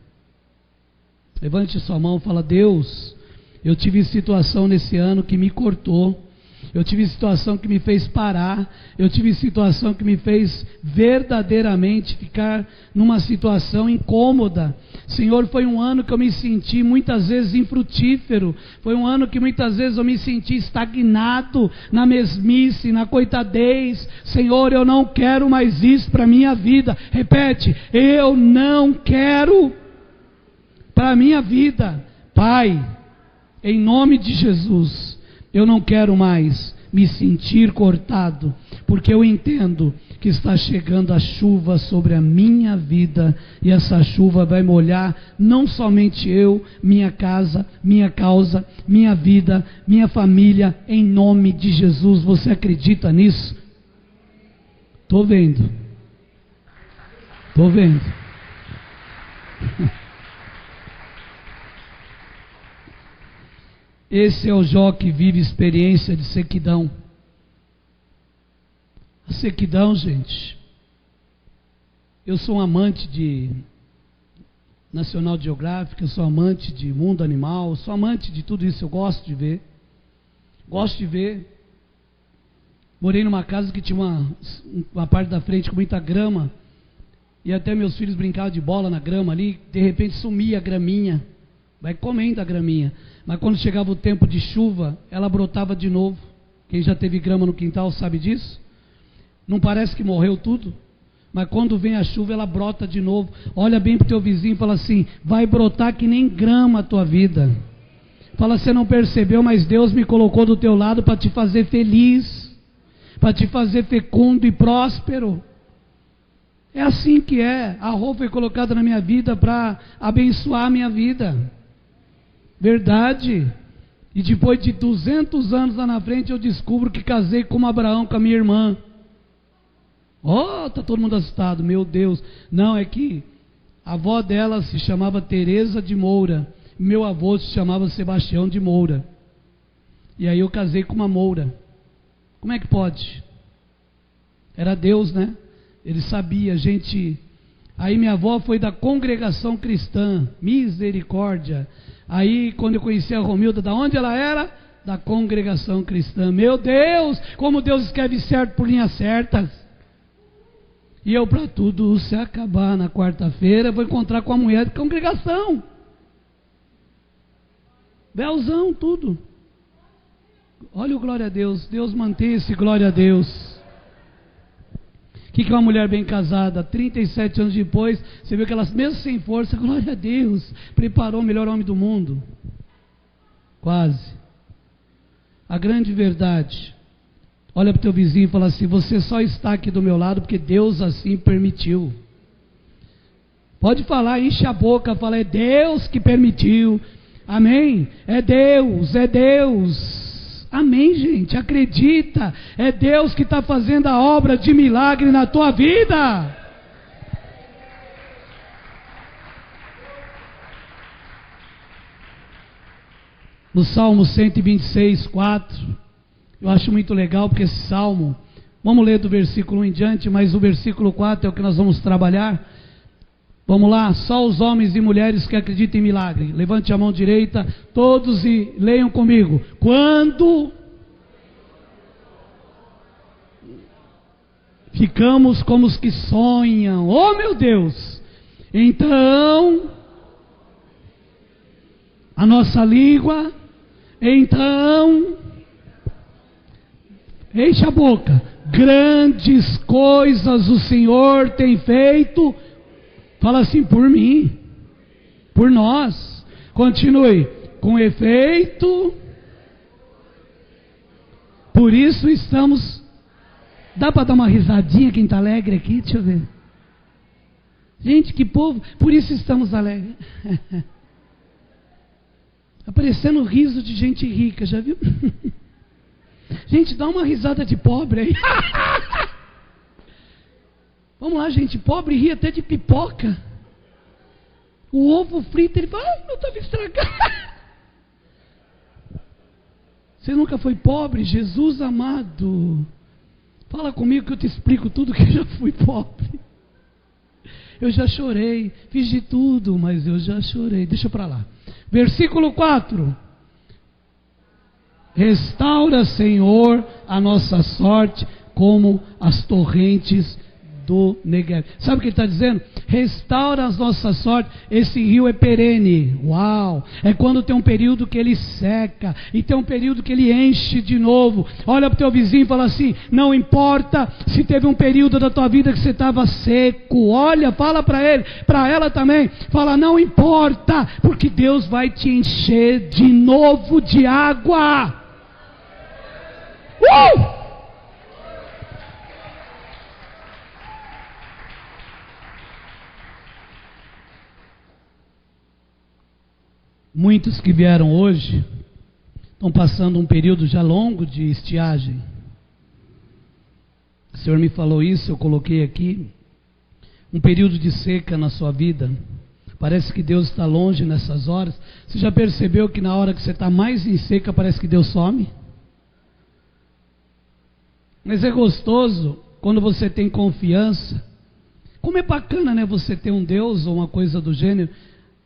Levante sua mão e fala, Deus, eu tive situação nesse ano que me cortou. Eu tive situação que me fez parar, eu tive situação que me fez verdadeiramente ficar numa situação incômoda. Senhor, foi um ano que eu me senti muitas vezes infrutífero, foi um ano que muitas vezes eu me senti estagnado na mesmice, na coitadez. Senhor, eu não quero mais isso para a minha vida. Repete, eu não quero para a minha vida. Pai, em nome de Jesus, eu não quero mais me sentir cortado, porque eu entendo que está chegando a chuva sobre a minha vida, e essa chuva vai molhar não somente eu, minha casa, minha causa, minha vida, minha família, em nome de Jesus. Você acredita nisso? Estou vendo. Esse é o Jó que vive experiência de sequidão. A sequidão, gente. Eu sou um amante de National Geographic, eu sou amante de mundo animal, eu sou amante de tudo isso, eu gosto de ver. Morei numa casa que tinha uma parte da frente com muita grama, e até meus filhos brincavam de bola na grama ali, de repente sumia a graminha. Vai comendo a graminha, mas quando chegava o tempo de chuva, ela brotava de novo. Quem já teve grama no quintal sabe disso? Não parece que morreu tudo? mas quando vem a chuva ela brota de novo. Olha bem para o teu vizinho e fala assim: vai brotar que nem grama a tua vida. Fala: você não percebeu, mas Deus me colocou do teu lado para te fazer feliz, para te fazer fecundo e próspero. É assim que é. A Rô foi colocada na minha vida para abençoar a minha vida. Verdade. E depois de 200 anos lá na frente eu descubro que casei como Abraão com a minha irmã. Oh, está todo mundo assustado, meu Deus. Não, é que a avó dela se chamava Teresa de Moura. Meu avô se chamava Sebastião de Moura. E aí eu casei com uma Moura. Como é que pode? Era Deus, né? Ele sabia, gente. Aí minha avó foi da congregação cristã, misericórdia. Aí quando eu conheci a Romilda, da onde ela era? Da congregação cristã. Meu Deus, como Deus escreve certo por linhas certas. E eu, para tudo se acabar na quarta-feira, vou encontrar com a mulher de congregação. Belzão, tudo. Olha o glória a Deus. Deus mantém esse glória a Deus. O que é uma mulher bem casada? 37 anos depois, você vê que elas, mesmo sem força, glória a Deus, preparou o melhor homem do mundo. Quase. A grande verdade. Olha para o teu vizinho e fala assim: você só está aqui do meu lado porque Deus assim permitiu. Pode falar, enche a boca, fala: é Deus que permitiu. Amém? É Deus, é Deus. Amém, gente, acredita. É Deus que está fazendo a obra de milagre na tua vida. No Salmo 126, 4, eu acho muito legal porque esse Salmo, vamos ler do versículo 1 em diante, mas o versículo 4 é o que nós vamos trabalhar. Vamos lá, só os homens e mulheres que acreditam em milagre. Levante a mão direita, todos, e leiam comigo. Quando ficamos como os que sonham, oh meu Deus, então a nossa língua, então, enche a boca, grandes coisas o Senhor tem feito. Fala assim: por mim, por nós. Continue. Com efeito, por isso estamos. Dá para dar uma risadinha quem está alegre aqui? Deixa eu ver. Gente, que povo. Por isso estamos alegres. Aparecendo riso de gente rica, já viu? Gente, dá uma risada de pobre aí. Vamos lá, gente, pobre ri até de pipoca. O ovo frito, ele fala: ai, eu estava estragado. Você nunca foi pobre? Jesus amado, fala comigo que eu te explico tudo, que eu já fui pobre. Eu já chorei, fiz de tudo, mas eu já chorei. Deixa para lá. Versículo 4. Restaura, Senhor, a nossa sorte como as torrentes do Negev. Sabe o que ele está dizendo? Restaura as nossas sortes. Esse rio é perene. Uau! É quando tem um período que ele seca e tem um período que ele enche de novo. Olha para o teu vizinho e fala assim: não importa se teve um período da tua vida que você estava seco. Olha, fala para ele, para ela também. Fala: não importa, porque Deus vai te encher de novo de água. Muitos que vieram hoje estão passando um período já longo de estiagem. O Senhor me falou isso, eu coloquei aqui. Um período de seca na sua vida. Parece que Deus está longe nessas horas. Você já percebeu que na hora que você está mais em seca, parece que Deus some? Mas é gostoso quando você tem confiança. Como é bacana, né, você ter um Deus ou uma coisa do gênero.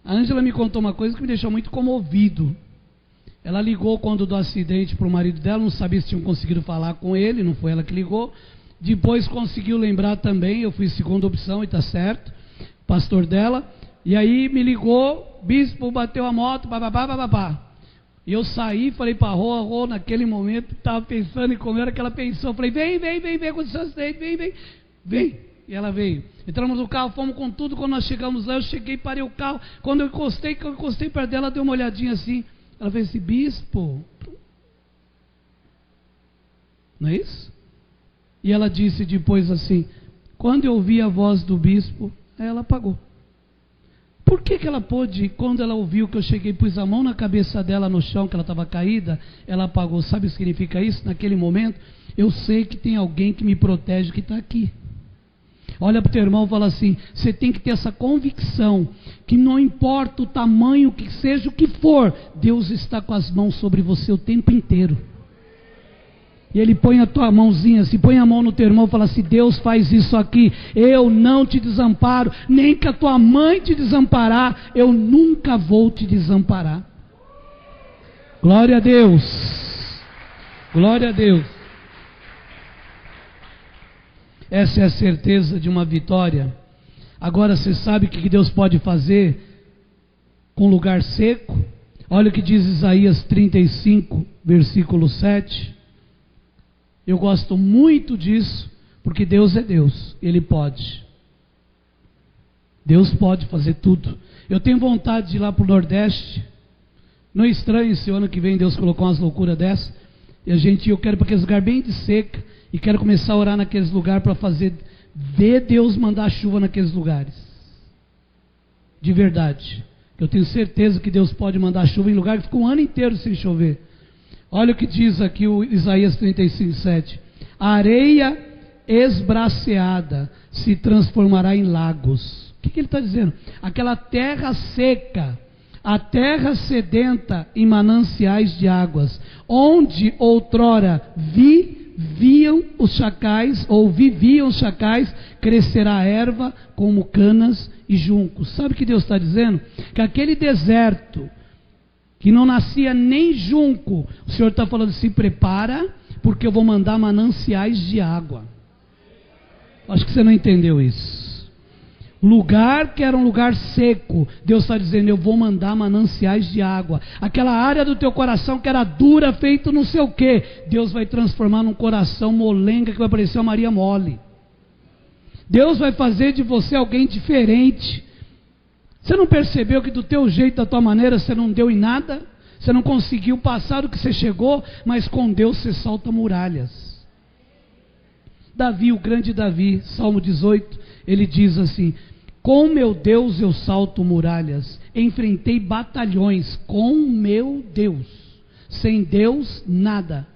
A Ângela me contou uma coisa que me deixou muito comovido. Ela ligou quando do acidente para o marido dela, não sabia se tinham conseguido falar com ele, não foi ela que ligou. Depois conseguiu lembrar também, eu fui segunda opção e está certo, pastor dela. E aí me ligou, bispo bateu a moto, bababá. E eu saí, falei para a Rô, naquele momento, estava pensando em como era que ela pensou. Falei: vem com o seu acidente, vem. E ela veio. Entramos no carro, fomos com tudo. Quando nós chegamos lá, eu cheguei, parei o carro. Quando eu encostei perto dela, ela deu uma olhadinha assim. Ela fez assim: bispo. Não é isso? E ela disse depois assim: quando eu ouvi a voz do bispo, ela apagou. Por que ela pôde, quando ela ouviu que eu cheguei, pus a mão na cabeça dela no chão, que ela estava caída, ela apagou? Sabe o que significa isso? Naquele momento, eu sei que tem alguém que me protege, que está aqui. Olha para o teu irmão e fala assim: você tem que ter essa convicção, que não importa o tamanho, que seja o que for, Deus está com as mãos sobre você o tempo inteiro. E ele põe a tua mãozinha assim, põe a mão no teu irmão e fala assim: Deus faz isso aqui, eu não te desamparo, nem que a tua mãe te desamparar, eu nunca vou te desamparar. Glória a Deus, glória a Deus. Essa é a certeza de uma vitória. Agora você sabe o que Deus pode fazer com lugar seco? Olha o que diz Isaías 35, versículo 7. Eu gosto muito disso, porque Deus é Deus, Ele pode. Deus pode fazer tudo. Eu tenho vontade de ir lá para o Nordeste. Não estranhe se o ano que vem Deus colocou umas loucuras dessas. E eu quero ir para aqueles lugares bem de seca. E quero começar a orar naqueles lugares para ver Deus mandar chuva naqueles lugares. De verdade. Eu tenho certeza que Deus pode mandar chuva em lugar que fica um ano inteiro sem chover. Olha o que diz aqui o Isaías 35:7. A areia esbraseada se transformará em lagos. O que ele está dizendo? Aquela terra seca, a terra sedenta em mananciais de águas, onde outrora viviam os chacais, crescerá a erva como canas e juncos. Sabe o que Deus está dizendo? Que aquele deserto que não nascia nem junco, o Senhor está falando: se prepara, porque eu vou mandar mananciais de água. Acho que você não entendeu isso. O lugar que era um lugar seco, Deus está dizendo: eu vou mandar mananciais de água. Aquela área do teu coração que era dura, feito não sei o que, Deus vai transformar num coração molenga, que vai parecer uma Maria mole. Deus vai fazer de você alguém diferente. Você não percebeu que do teu jeito, da tua maneira, você não deu em nada? Você não conseguiu passar do que você chegou, mas com Deus você salta muralhas. Davi, o grande Davi, Salmo 18, ele diz assim: com meu Deus eu salto muralhas, enfrentei batalhões com meu Deus, sem Deus nada.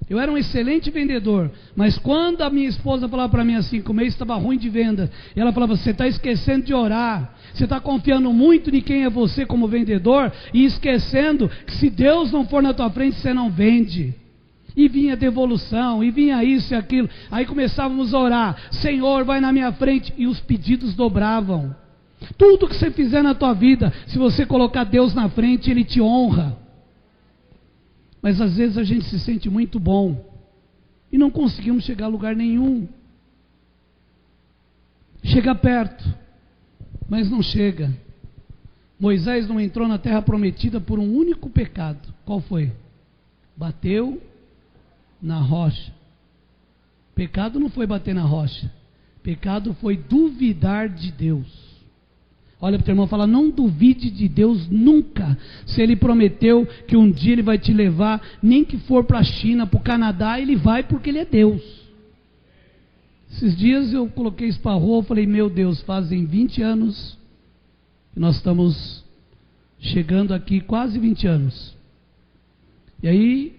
Eu era um excelente vendedor, mas quando a minha esposa falava para mim assim, que o mês estava ruim de venda, e ela falava: você está esquecendo de orar, você está confiando muito em quem é você como vendedor, e esquecendo que se Deus não for na tua frente, você não vende. E vinha devolução, e vinha isso e aquilo. Aí começávamos a orar: Senhor, vai na minha frente, e os pedidos dobravam. Tudo que você fizer na tua vida, se você colocar Deus na frente, Ele te honra. Mas às vezes a gente se sente muito bom e não conseguimos chegar a lugar nenhum. Chega perto, mas não chega. Moisés não entrou na terra prometida por um único pecado. Qual foi? Bateu na rocha. Pecado não foi bater na rocha. Pecado foi duvidar de Deus. Olha para o teu irmão e fala: não duvide de Deus nunca. Se Ele prometeu que um dia Ele vai te levar, nem que for para a China, para o Canadá, Ele vai, porque Ele é Deus. Esses dias eu coloquei isso para a rua, falei: meu Deus, fazem 20 anos que nós estamos chegando aqui, quase 20 anos. E aí,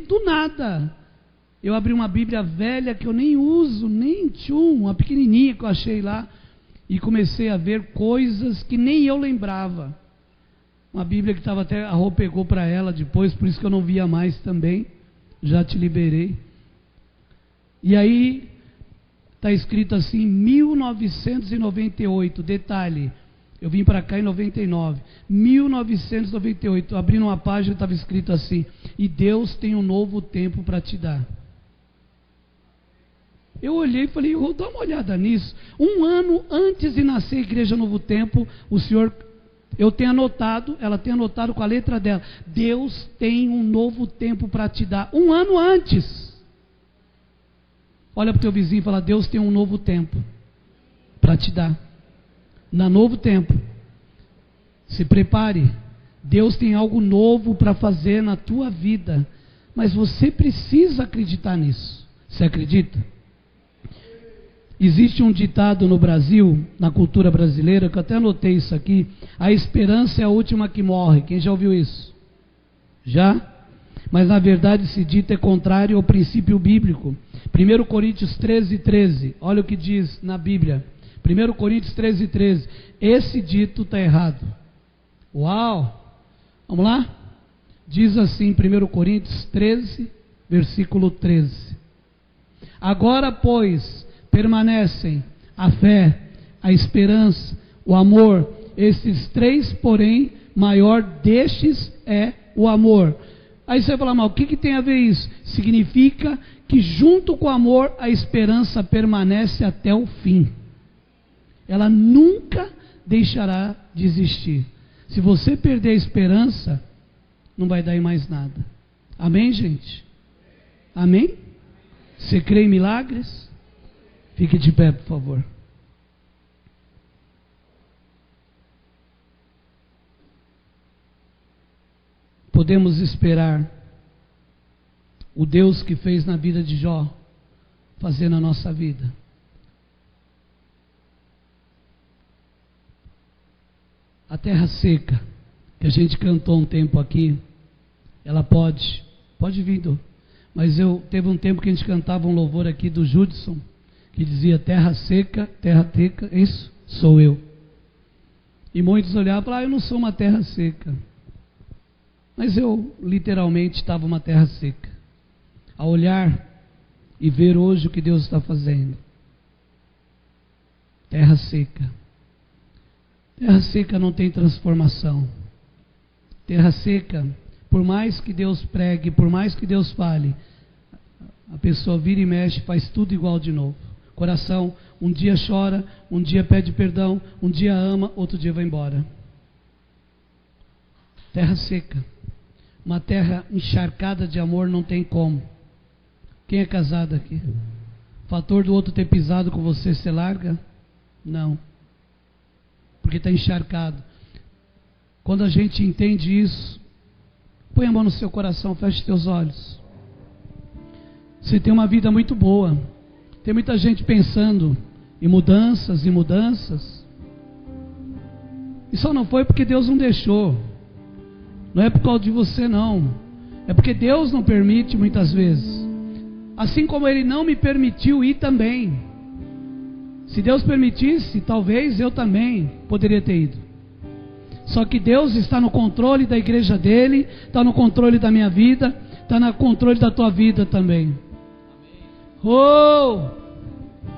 do nada, eu abri uma Bíblia velha que eu nem uso, uma pequenininha que eu achei lá, e comecei a ver coisas que nem eu lembrava. Uma Bíblia que estava até, a Rô pegou para ela depois, por isso que eu não via mais também. Já te liberei. E aí, está escrito assim, 1998, detalhe, eu vim para cá em 99, 1998, abrindo uma página, estava escrito assim: e Deus tem um novo tempo para te dar. Eu olhei e falei: eu vou dar uma olhada nisso. Um ano antes de nascer a Igreja Novo Tempo, o Senhor, eu tenho anotado, ela tem anotado com a letra dela: Deus tem um novo tempo para te dar. Um ano antes. Olha para o teu vizinho e fala: Deus tem um novo tempo. para te dar. Na Novo Tempo, se prepare. Deus tem algo novo para fazer na tua vida, mas você precisa acreditar nisso. Você acredita? Existe um ditado no Brasil, na cultura brasileira, que eu até anotei isso aqui: a esperança é a última que morre. Quem já ouviu isso? Já? Mas na verdade esse dito é contrário ao princípio bíblico. 1 Coríntios 13:13, olha o que diz na Bíblia. 1 Coríntios 13:13. Esse dito está errado. Uau! Vamos lá? Diz assim, 1 Coríntios 13, versículo 13. Agora, pois, permanecem a fé, a esperança, o amor. Esses três, porém, maior destes é o amor. Aí você vai falar, mas o que tem a ver isso? Significa que junto com o amor, a esperança permanece até o fim. Ela nunca deixará de existir. Se você perder a esperança, não vai dar em mais nada. Amém, gente? Amém? Você crê em milagres? Fique de pé, por favor. Podemos esperar o Deus que fez na vida de Jó fazer na nossa vida. A terra seca, que a gente cantou um tempo aqui, ela pode vir, mas teve um tempo que a gente cantava um louvor aqui do Judson, que dizia terra seca, isso sou eu. E muitos olhavam e falavam, eu não sou uma terra seca. Mas eu literalmente estava uma terra seca. A olhar e ver hoje o que Deus está fazendo. Terra seca. Terra seca não tem transformação. Terra seca, por mais que Deus pregue, por mais que Deus fale, a pessoa vira e mexe, faz tudo igual de novo. Coração, um dia chora, um dia pede perdão, um dia ama, outro dia vai embora. Terra seca. Uma terra encharcada de amor não tem como. Quem é casado aqui? O fator do outro ter pisado com você, você larga? Não. Porque está encharcado. Quando a gente entende isso, põe a mão no seu coração, feche teus olhos. Você tem uma vida muito boa. Tem muita gente pensando em mudanças e mudanças. E só não foi porque Deus não deixou. Não é por causa de você, não. É porque Deus não permite muitas vezes. Assim como Ele não me permitiu ir também. Se Deus permitisse, talvez eu também poderia ter ido. Só que Deus está no controle da igreja dele, está no controle da minha vida, está no controle da tua vida também. Oh!